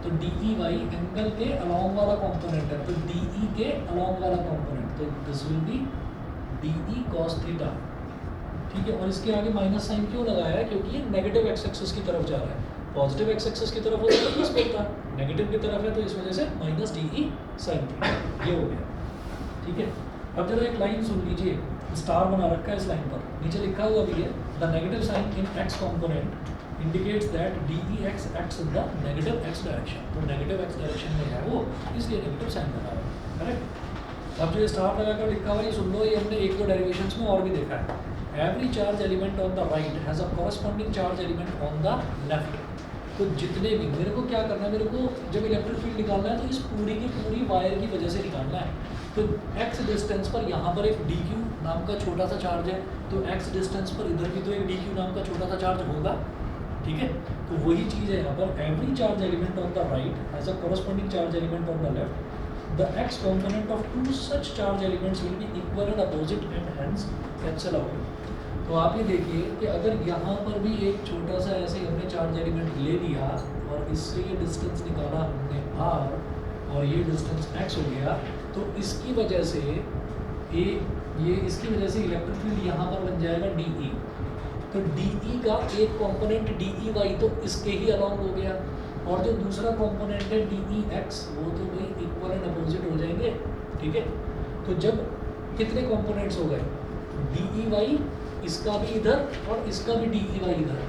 तो डी ई वाई एंगल के अलॉन्ग वाला कॉम्पोनेंट है, तो डी ई के अलॉन्ग वाला कॉम्पोनेंट, तो this will be D E cos theta. ठीक है, और इसके आगे माइनस साइन क्यों लगाया है? क्योंकि ये नेगेटिव एक्स एक्सिस की तरफ जा रहा है। पॉजिटिव एक्स एक्सिस की तरफ होता है तो प्लस बोलता है, नेगेटिव की तरफ है तो इस वजह से minus D E sine theta, ये हो गया। ठीक है, अब जरा एक लाइन सुन लीजिए, स्टार बना रखा है इस लाइन पर, नीचे लिखा हुआ भी है the negative sign in X component indicates that D E X acts in the negative X direction. तो नेगेटिव एक्स डायरेक्शन में है वो, इसलिए नेगेटिव साइन बना रहा है। करेक्ट। अब जो ये स्टार लगाकर लिखा हुआ है ये सुन लो, ये हमने एक दो डेरिवेशंस में और भी देखा है। Every charge element on the right has a corresponding charge element on the left. तो जितने भी, मेरे को क्या करना है, मेरे को जब इलेक्ट्रिक फील्ड निकालना है तो इस पूरी की पूरी वायर की वजह से निकालना है। तो x डिस्टेंस पर यहाँ पर एक dq नाम का छोटा सा चार्ज है, तो x डिस्टेंस पर इधर भी तो एक dq नाम का छोटा सा चार्ज होगा। ठीक है, तो वही चीज़ है यहाँ पर, every charge element on the right has a corresponding charge element on the left. The x component of two such charge elements will be equal and opposite and hence cancel out। तो आप ये देखिए कि अगर यहाँ पर भी एक छोटा सा ऐसे हमने चार्ज एलिमेंट ले लिया और इससे ये डिस्टेंस निकाला हमने r और ये डिस्टेंस x हो गया, तो इसकी वजह से ये इसकी वजह से इलेक्ट्रिक फील्ड यहाँ पर बन जाएगा डी ई। तो डी ई का एक कंपोनेंट डी ई वाई तो इसके ही अलॉन्ग हो गया, और जो दूसरा कंपोनेंट है डी ई एक्स वो तो भाई इक्वल एंड अपोजिट हो जाएंगे। ठीक है, तो जब कितने कंपोनेंट्स हो गए, डी ई वाई इसका भी इधर और इसका भी डी ई वाई इधर,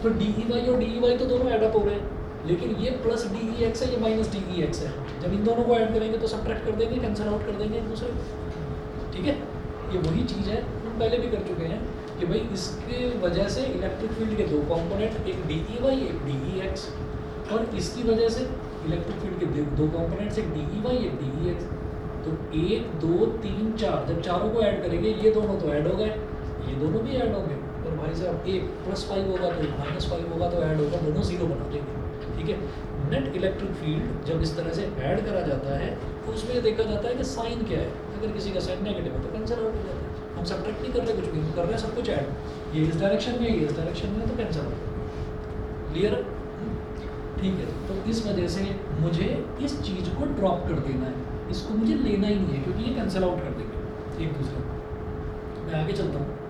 तो डी ई वाई और डी ई वाई तो दोनों एडअप हो रहे हैं, लेकिन ये प्लस डी ई एक्स है, ये माइनस डी ई एक्स है। जब इन दोनों को ऐड करेंगे तो सब्ट्रैक्ट कर देंगे, कैंसिल आउट कर देंगे एक दूसरे को। ठीक है, ये वही चीज़ है हम पहले भी कर चुके हैं कि भाई इसके वजह से इलेक्ट्रिक फील्ड के दो कंपोनेंट, एक डी ई वाई एक डी ई एक्स, और इसकी वजह से इलेक्ट्रिक फील्ड के दो कंपोनेंट्स, एक डी ई वाई एक डी ई एक्स। तो 1 2 3 4, जब चारों को ऐड करेंगे ये दोनों तो ऐड हो गए, ये दोनों भी ऐड होंगे, और भाई साहब एक +5 होगा तो -5 होगा तो ऐड होगा, दोनों 0 बना देंगे। ठीक है, नेट इलेक्ट्रिक फील्ड जब इस तरह से ऐड करा जाता है तो उसमें देखा जाता है कि साइन क्या है। अगर किसी का साइन नेगेटिव है तो कैंसिल आउट हो जाता है, हम सब्ट्रैक्ट नहीं कर रहे कुछ भी, हम कर रहे हैं सब कुछ ऐड, ये इस डायरेक्शन में ये इस डायरेक्शन में, तो कैंसिल आउट। क्लियर? ठीक है, तो इस वजह से मुझे इस चीज़ को ड्रॉप कर देना है, इसको मुझे लेना ही नहीं है क्योंकि ये कैंसिल आउट कर देंगे एक दूसरे को। मैं आगे चलता हूँ।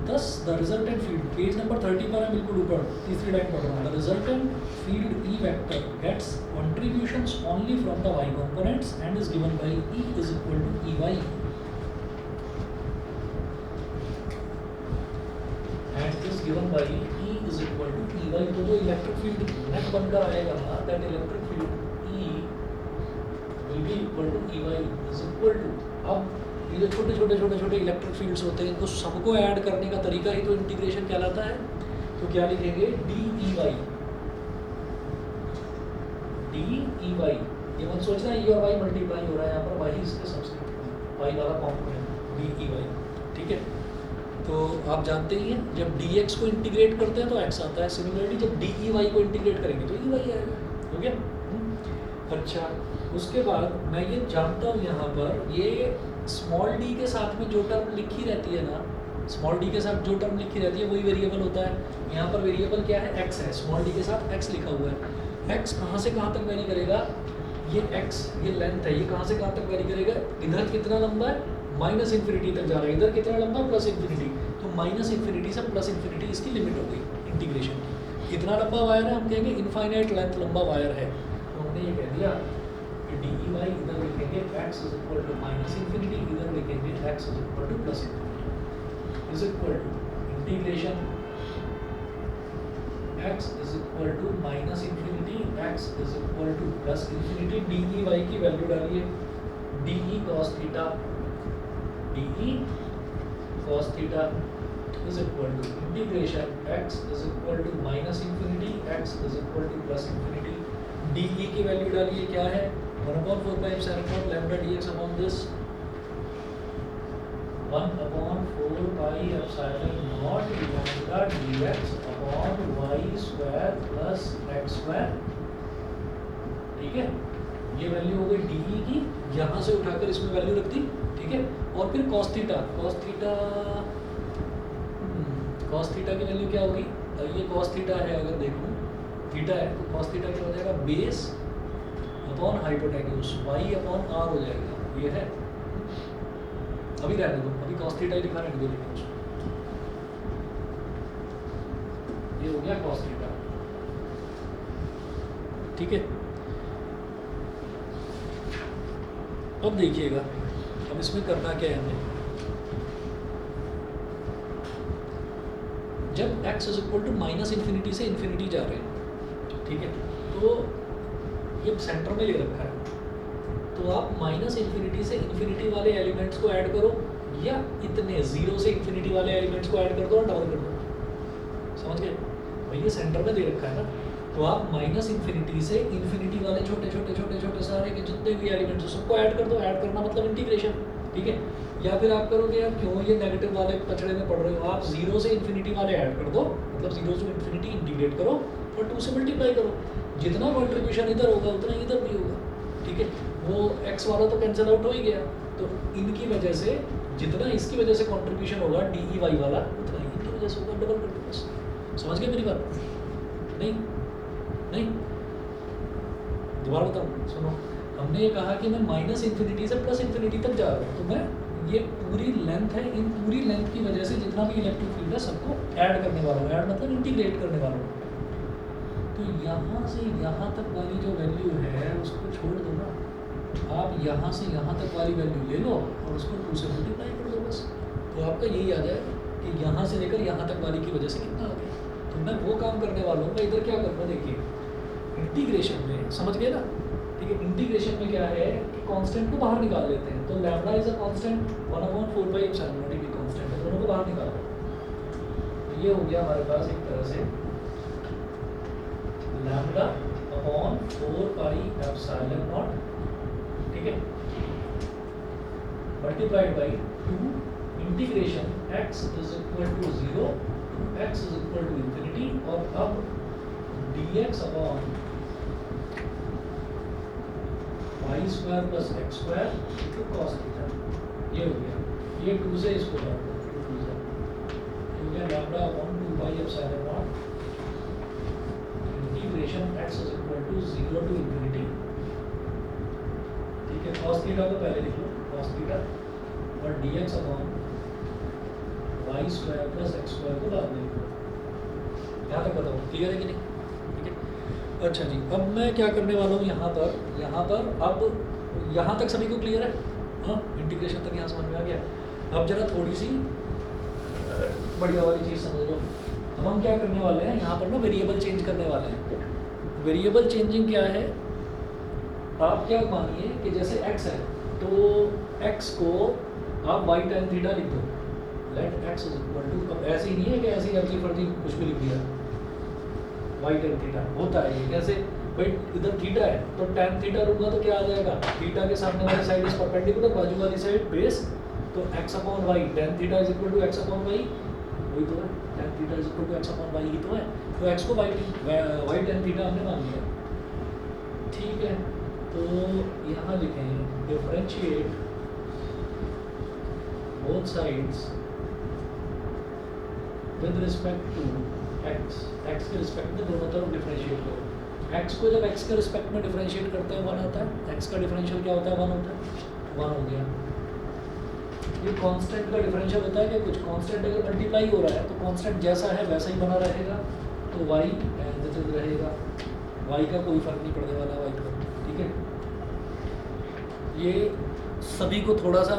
Thus the resultant field, page number 30 पर है, बिल्कुल ऊपर तीसरी लाइन पढ़ रहा हूँ। The resultant field E vector gets contributions only from the y components and is given by E is equal to EY and is given by E is equal to EY। तो जो electric field net बनकर आएगा ना, that electric field E will be equal to EY is equal to, अब ये जो छोटे electric fields होते हैं इनको सबको ऐड करने का तरीका ही तो इंटीग्रेशन कहलाता है। तो क्या लिखेंगे, डी ई वाई, ये मत सोचना ई और वाई मल्टीप्लाई हो रहा है यहाँ पर, वाई इसके सब्स्क्रिप्ट वाई वाला कॉम्पोनेंट डी ई वाई। ठीक है, तो आप जानते ही हैं जब डी एक्स को इंटीग्रेट करते हैं तो एक्स आता है, सिमिलरली जब डी ई वाई को इंटीग्रेट करेंगे तो ई वाई आएगा। हो गया? अच्छा, उसके बाद मैं ये जानता हूँ यहाँ पर ये स्मॉल डी के साथ में जो टर्म लिखी रहती है ना, स्मॉल डी के साथ जो टर्म लिखी रहती है वही वेरिएबल होता है। यहाँ पर वेरिएबल क्या है, एक्स है, स्मॉल डी के साथ एक्स लिखा हुआ है। एक्स कहाँ से कहाँ तक वेरी करेगा, ये एक्स ये लेंथ है, ये कहाँ से कहाँ तक वेरी करेगा, इधर कितना लंबा है माइनस इन्फिनिटी तक जा रहा है, इधर कितना लंबा प्लस इन्फिनिटी, तो माइनस इन्फिनिटी से प्लस इन्फिनिटी इसकी लिमिट हो गई इंटीग्रेशन की। कितना लंबा वायर है, हम कहेंगे इनफाइनाइट लेंथ लंबा वायर है, तो हमने ये कह दिया डी ई वाई इधर लिखेंगे X is equal to minus infinity, इधर लिखेंगे X is equal to plus infinity is equal to integration X is equal to minus infinity X is equal to plus infinity. D E Y की value डालिए, D E cos theta, D E cos theta is equal to integration X is equal to minus infinity X is equal to plus infinity. D E की value डालिए, क्या है 1/4 epsilon naught lambda dx upon this 1/4 pi epsilon naught lambda dx upon y square plus x square। ठीक है, ये value हो गई D की, यहाँ से उठाकर इसमें वैल्यू रख दी। ठीक है, और फिर cos थीटा की वैल्यू क्या होगी? ये cos थीटा है, अगर देखूँ थीटा है तो cos थीटा क्या हो जाएगा? Base upon hypotenuse y upon r हो जाएगा। ये है, अभी रहने दो, अभी cos थीटा ही लिखा रहने दो, लेकिन उसको ये हो गया cos थीटा। ठीक है, अब देखिएगा अब इसमें करना क्या है हमें। जब x is equal to minus infinity से इन्फिनिटी जा रहे हैं, ठीक है, तो ये सेंटर में ले रखा है, तो आप माइनस इन्फिनिटी से इन्फिनिटी वाले एलिमेंट्स को ऐड करो, या इतने जीरो से इन्फिनिटी वाले एलिमेंट्स को ऐड कर दो और डबल कर दो। समझ गए भाई, ये सेंटर में दे रखा है ना, तो आप माइनस इन्फिनिटी से इन्फिनिटी वाले छोटे छोटे सारे के जितने भी एलिमेंट्स हैं सबको ऐड कर दो। ऐड करना मतलब इंटीग्रेशन। ठीक है, या फिर आप करोगे यार क्यों ये नेगेटिव वाले पछड़े में पढ़ रहे हो, आप जीरो से इन्फिनिटी वाले ऐड कर दो, मतलब जीरो से इन्फिनिटी इंटीग्रेट करो और 2 से मल्टीप्लाई करो। जितना कॉन्ट्रीब्यूशन इधर होगा उतना इधर भी होगा। ठीक है, वो x वाला तो कैंसिल आउट हो ही गया, तो इनकी वजह से जितना इसकी वजह से कॉन्ट्रीब्यूशन होगा डी ई वाई वाला, उतना इनकी वजह से होगा, डबल कर दो बस। समझ गए मेरी बात? नहीं, दोबारा बताऊँ, सुनो। हमने ये कहा कि मैं माइनस इन्फिनिटी से प्लस इन्फिनिटी तक जा रहा हूँ, तो मैं ये पूरी लेंथ है, इन पूरी लेंथ की वजह से जितना भी इलेक्ट्रिक फील्ड है सबको ऐड करने वाला हूँ। ऐड मतलब इंटीग्रेट करने वाला हूँ। तो यहाँ से यहाँ तक वाली जो वैल्यू है उसको छोड़ दो ना, आप यहाँ से यहाँ तक वाली वैल्यू ले लो और उसको 2 से मल्टीप्लाई कर दो बस। तो आपका यही आ जाएगा कि यहाँ से लेकर यहाँ तक वाली की वजह से कितना आ गया। तो मैं वो काम करने वाला हूँ। मैं इधर क्या करूँगा, देखिए इंटीग्रेशन में, समझ गए ना? ठीक है, इंटीग्रेशन में क्या है कि कांस्टेंट को बाहर निकाल लेते हैं। तो lambda is a constant, 1/4 pi epsilon not भी कांस्टेंट है, दोनों को बाहर निकालो। तो ये हो गया हमारे पास एक तरह से lambda upon 4 pi epsilon naught, ठीक है, multiplied by 2 integration x is equal to 0 x is equal to infinity, और अब dx upon y square plus x square equal cos theta. ये हो गया, ये 2 से इसको काट दो, 2 से हो गया lambda upon 2 pi epsilon naught integration x is equal to 0 to infinity. ठीक है, cos थीटा को पहले लिख लो, cos थीटा, और dx upon y square plus x square को बाद में लिखो। यहाँ तक बताओ, क्लियर है कि नहीं? ठीक है, अच्छा जी, अब मैं क्या करने वाला हूँ यहाँ पर अब यहाँ तक सभी को क्लियर है? हाँ, इंटीग्रेशन तक यहाँ समझ में आ गया। अब जरा थोड़ी सी बढ़िया वाली चीज़ समझ लो। अब हम क्या करने वाले हैं, यहाँ पर ना वेरिएबल चेंज करने वाले हैं। वेरिएबल चेंजिंग क्या है, आप क्या मानिए कि जैसे x है तो x को आप y tan थीटा लिख दो। Let x is equal to, ऐसे ही नहीं है कि ऐसे ही अर्जी फर्जी कुछ भी लिख दिया, y tan थीटा होता है ये कैसे भाई, इधर थीटा है तो tan थीटा लूँगा तो क्या आ जाएगा, थीटा के सामने वाली साइड इज परपेंडिकुलर, बाजू वाली साइड बेस, तो x upon y, tan theta is equal to x upon y, वही तो है, tan theta is equal to x upon y ही तो है। तो x को y tan थीटा हमने मान लिया। ठीक है, तो यहाँ लिखें differentiate both sides with respect to x के रिस्पेक्ट में दोनों तरफ डिफरेंशिएट करो। x को जब x के रिस्पेक्ट में डिफरेंशिएट करते हैं 1 आता है, x का डिफरेंशियल क्या होता है, 1 होता है, 1 हो गया। ये कांस्टेंट का डिफरेंशियल होता है कि कुछ कांस्टेंट अगर मल्टीप्लाई हो रहा है तो कांस्टेंट जैसा है वैसा ही बना रहेगा, तो y एज इट इज रहेगा, y का कोई फर्क नहीं पड़ने वाला y पर। ठीक है, ये सभी को थोड़ा सा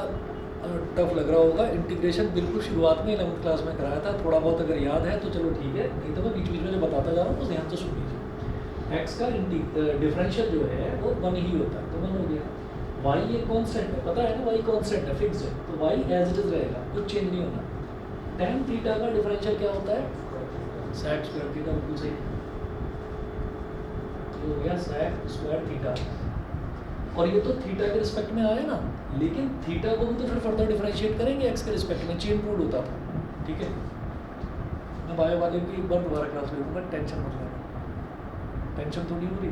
टफ लग रहा होगा। इंटीग्रेशन बिल्कुल शुरुआत में 11th क्लास में कराया था, थोड़ा बहुत अगर याद है तो चलो ठीक है, नहीं तो मैं बीच बीच में जो बताता जा रहा हूँ तो ध्यान से सुन लीजिए। x का डिफरेंशियल जो है वो 1 ही होता है, तो 1 हो गया। y ये कांस्टेंट है, पता है ना, y कांस्टेंट है, फिक्स है, तो y एज इट इज रहेगा, कुछ चेंज नहीं होना। tan थीटा का डिफरेंशियल क्या होता है, sec स्क्वायर थीटा, बिल्कुल सही, तो हो गया sec स्क्वायर थीटा। और ये तो थीटा के रिस्पेक्ट में आया ना, लेकिन थीटा को भी तो फिर फर्दर डिफरेंशिएट करेंगे एक्स के रिस्पेक्ट में, चेन रूल होता था, ठीक है। मैं बायो वाले की एक बार दोबारा क्लास ले लूँगा, टेंशन मत लेना, टेंशन तो नहीं हो रही।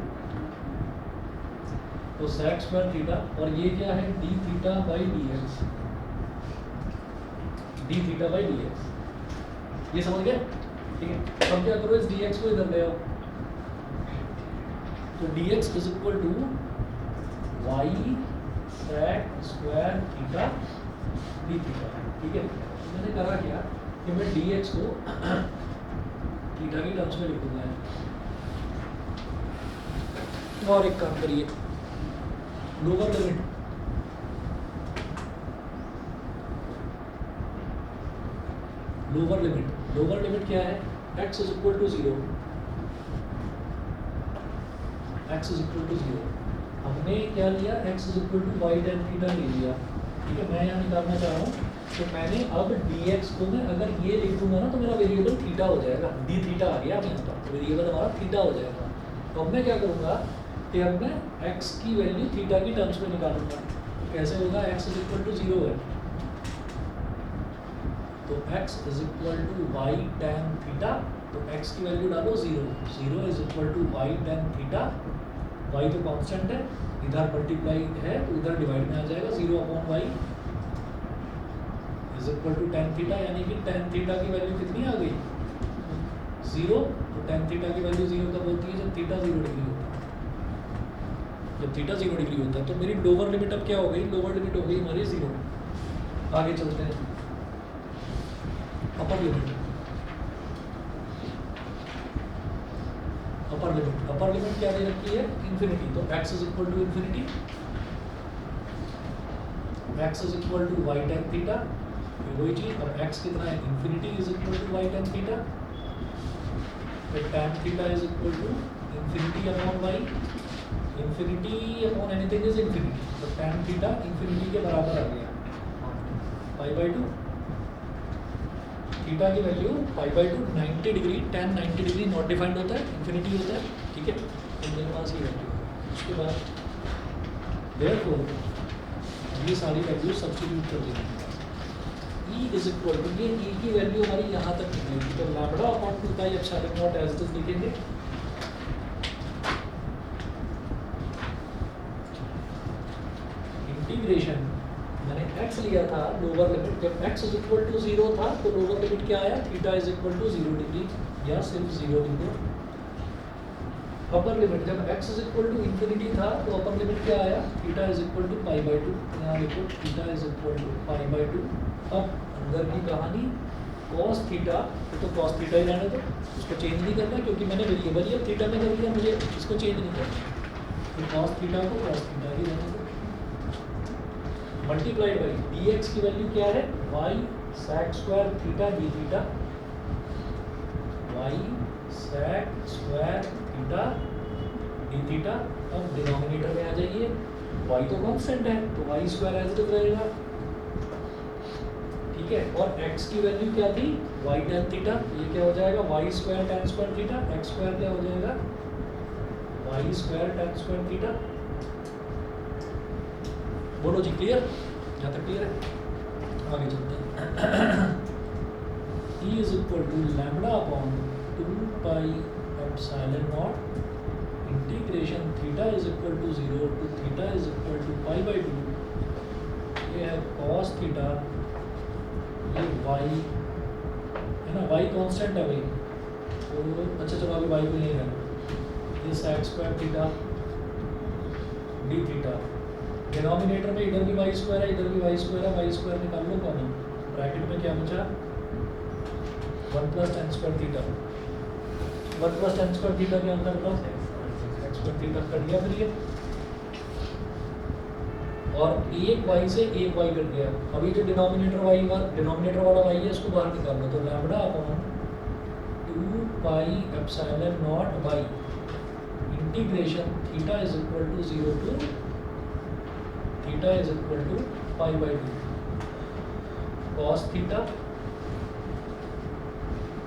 तो सेक स्क्वायर थीटा, और ये क्या है, D theta by D x, D theta by D x, ये समझ गए, ठीक है। अब क्या करो, इस डी एक्स को इधर ले आओ, तो d x is equal to y sec square theta D theta, ठीक है। मैंने करा क्या कि मैं डी एक्स को थीटा की टर्म्स में लिख दूंगा। और एक काम करिए, lower limit, lower limit, lower limit क्या है, x is equal to 0, x is equal to 0। हमने क्या लिया, x is equal to y tan theta ले लिया, ठीक है। मैं यहाँ निकालना चाह रहा हूँ, तो मैंने अब dx को मैं अगर ये लिख दूंगा ना, तो मेरा वेरिएबल थीटा हो जाएगा, डी थीटा आ गया अब यहाँ पर, तो वेरिएबल हमारा थीटा हो जाएगा। तो अब मैं क्या करूँगा कि अब मैं x की वैल्यू थीटा की टर्म्स में निकालूंगा। कैसे होगा, x इज इक्वल टू 0 है, तो x is equal to y tan theta, तो x की वैल्यू डालो 0, 0 is equal to y tan theta, y तो कांस्टेंट है, इधर मल्टीप्लाई है तो इधर डिवाइड में आ जाएगा, 0 upon y is equal to tan theta, यानी कि टेन थीटा की वैल्यू कितनी आ गई, 0। तो टेन थीटा की वैल्यू 0 कब होती है, जब थीटा 0 डिग्री होता है, जब थीटा 0 डिग्री होता है। तो मेरी लोअर लिमिट अब क्या हो गई, लोअर लिमिट हो गई हमारी 0। आगे चलते हैं, upper limit, upper limit, upper limit क्या दे रखी है, इन्फिनिटी, तो x is equal to infinity, x is equal to y tan theta, वही चीज, और x कितना है, infinity is equal to y tan theta, फिर tan theta is equal to infinity upon y, infinity upon anything is infinity, तो tan theta infinity के बराबर आ गया, पाई बाई टू, थीटा की value pi by to, 90 degree, ten 90 degree not defined होता है, infinity होता है, ठीक है। तो मेरे पास ये वैल्यू है, उसके बाद देयरफॉर ये सारी वैल्यू सब्स्टिट्यूट कर देंगे, ई इज इक्वल टू, ये ई की वैल्यू हमारी यहाँ तक निकलेगी, तो lambda upon 2 pi epsilon naught as it is लिखेंगे, इंटीग्रेशन, मैंने x लिया था लोअर लिमिट, जब x इज इक्वल टू 0 था तो लोअर लिमिट क्या आया, theta is equal to 0 degree, या सिर्फ 0 डिग्री। अपर लिमिट, जब x is equal to infinity था तो अपर लिमिट क्या आया, theta is equal to pi by two, यहाँ लिखो theta is equal to pi by to. अब अंदर की कहानी, cos थीटा, तो cos थीटा ही रहने दो, उसको चेंज नहीं करना, क्योंकि मैंने वेरिएबल ही अब थीटा में कर दिया, मुझे इसको चेंज नहीं करना, तो cos थीटा को cos थीटा ही रहने दो, मल्टीप्लाइड बाई dx की वैल्यू क्या है, y sec square theta D theta, y sec square theta D theta. अब डिनोमिनेटर में आ जाइए, y तो कांस्टेंट है तो y square as it is रहेगा, ठीक है। और x की वैल्यू क्या थी, y tan थीटा, ये क्या हो जाएगा, y square tan square theta, x square क्या हो जाएगा, y square tan square theta. बोलो जी, क्लियर, यहाँ तक क्लियर है, आगे चलते हैं। E is equal to lambda upon 2 pi epsilon naught integration theta is equal to 0 to theta is equal to pi by 2, ये है cos थीटा, ये y है ना, y कांस्टेंट है भाई, तो अच्छा चलो अभी y को नहीं रहना, ये sec square theta D theta, denominator में इधर भी वाई स्क्वायर है, इधर भी वाई स्क्वायर है, वाई स्क्वायर निकाल लो कॉमन, ब्रैकेट में क्या बचा, 1 plus ten square theta, 1 plus ten square theta के अंदर का एक्स स्क्वायर थीटा कट गया, फिर ये और एक वाई से एक वाई कट गया। अभी जो डिनोमिनेटर वाला वाई है इसको बाहर निकाल लो, तो lambda upon 2 pi epsilon naught by integration theta is equal to 0 to theta is equal to pi by 2, cos theta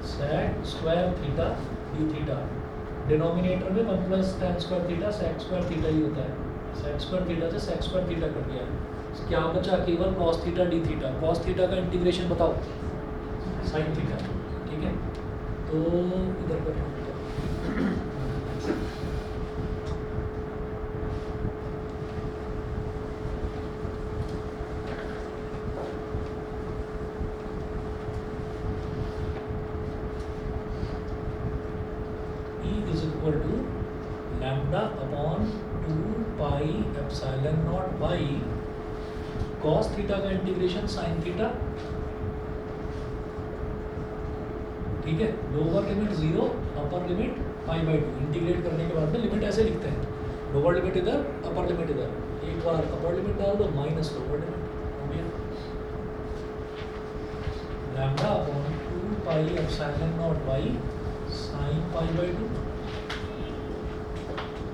sec square theta D theta, denominator में 1 plus tan square theta sec square theta ही होता है, सेक square theta से सेक square theta cut गया, क्या बचा केवल cos theta D theta. Cos theta का इंटीग्रेशन बताओ, साइन थीटा, ठीक है। तो इधर पर E is equal to lambda upon 2 pi epsilon naught by cos theta का इंटीग्रेशन साइन थीटा, ठीक है। Lower limit 0, upper limit pi by 2। Integrate करने के बाद में लिमिट ऐसे लिखते हैं, लोअर लिमिट इधर, अपर लिमिट इधर। एक बार अपर लिमिट डाल दो माइनस लोअर लिमिट हो गया। Lambda upon 2 pi epsilon naught by sine pi by 2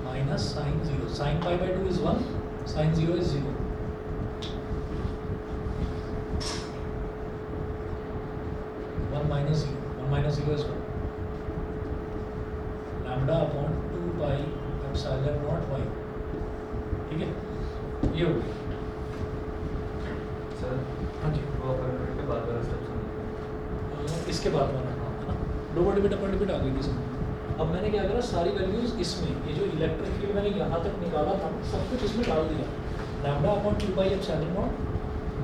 minus sine 0। Sine pi by 2 is 1, sine 0 is 0। minus 0 is 1. Lambda upon 2 pi epsilon naught y, ठीक है। ये हो गया सर। हाँ जी, वो अपर लिमिट के बाद वाला स्टेप समझ इसके बाद वाला काम है ना, लोअर लिमिट अपर लिमिट आ गई थी समझ। अब मैंने क्या करा, सारी वैल्यूज इसमें, ये जो इलेक्ट्रिक फील्ड मैंने यहाँ तक निकाला था सब कुछ इसमें डाल दिया। Lambda upon 2 pi epsilon naught,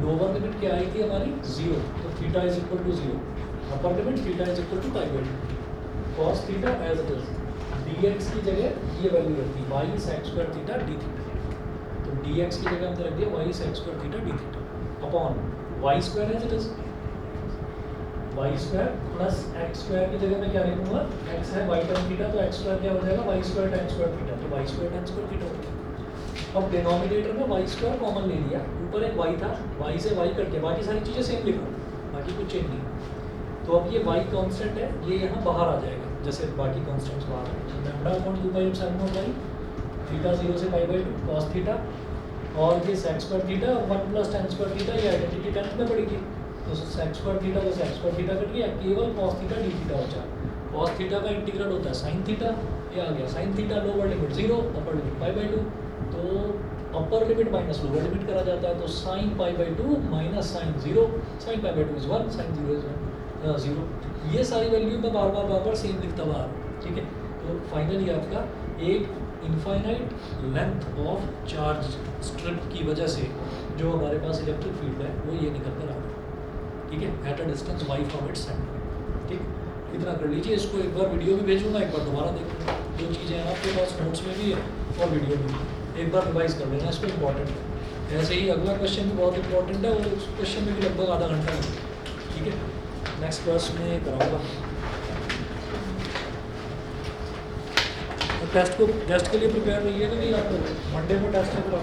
lower limit क्या आई थी हमारी 0, तो theta is equal to 0। Upper limit theta is equal to pi by 2, cos theta as it is. dx की जगह ये वैल्यू रखती है y sec square theta d theta, तो dx की जगह हमने रख दिया y sec square theta d theta upon y square as it is. y square plus x square की जगह मैं क्या लिखूंगा, x है y tan थीटा, तो x स्क्वायर क्या हो जाएगा y square tan square theta, तो y square tan square theta हो गया। अब डिनोमिनेटर में y स्क्वायर कॉमन ले लिया, ऊपर एक y था, y से y कट गया, बाकी सारी चीज़ें सेम लिखो, बाकी कुछ चेंज नहीं। तो अब ये y कांस्टेंट है, ये यहाँ बाहर आ जाएगा जैसे बाकी कांस्टेंट्स बाहर है। Lambda upon 2 pi epsilon naught by theta 0 से पाई बाई 2 कॉस थीटा, और ये sec square theta 1 plus tan square theta, ये आइडेंटिटी 10th में पड़ी थी, तो सेक स्क्वायर थीटा तो सेक स्क्वायर थीटा कट गया, केवल कॉस थीटा डी थीटा बचा। कॉस थीटा का इंटीग्रल होता है साइन थीटा, ये आ गया sine theta, lower limit 0, upper limit pi by 2, तो upper limit minus lower limit करा जाता है, तो sine pi by 2 minus sine 0, sine pi by 2 is 1, sine 0 is 0। ये सारी वैल्यू मैं बार बार सेम लिखता हुआ आ रहा हूँ, ठीक है। तो फाइनली आपका एक infinite length of charge strip की वजह से जो हमारे पास इलेक्ट्रिक फील्ड है वो ये निकल कर आ रहा है, ठीक है, at a distance y from its centre. ठीक, इतना कर लीजिए। इसको एक बार वीडियो में भेजूंगा, एक बार दोबारा देखूंगा, जो चीज़ें हैं आपके पास नोट्स में भी है और वीडियो में भी, एक बार रिवाइज कर लेना, इसको इम्पॉर्टेंट है। ऐसे ही अगला क्वेश्चन भी बहुत इंपॉर्टेंट है और उस क्वेश्चन में भी लगभग आधा घंटा लगेगा, ठीक है। नेक्स्ट क्लास में कराऊंगा। टेस्ट के लिए प्रिपेयर रहिएगा, नहीं आप मंडे को टेस्ट है तो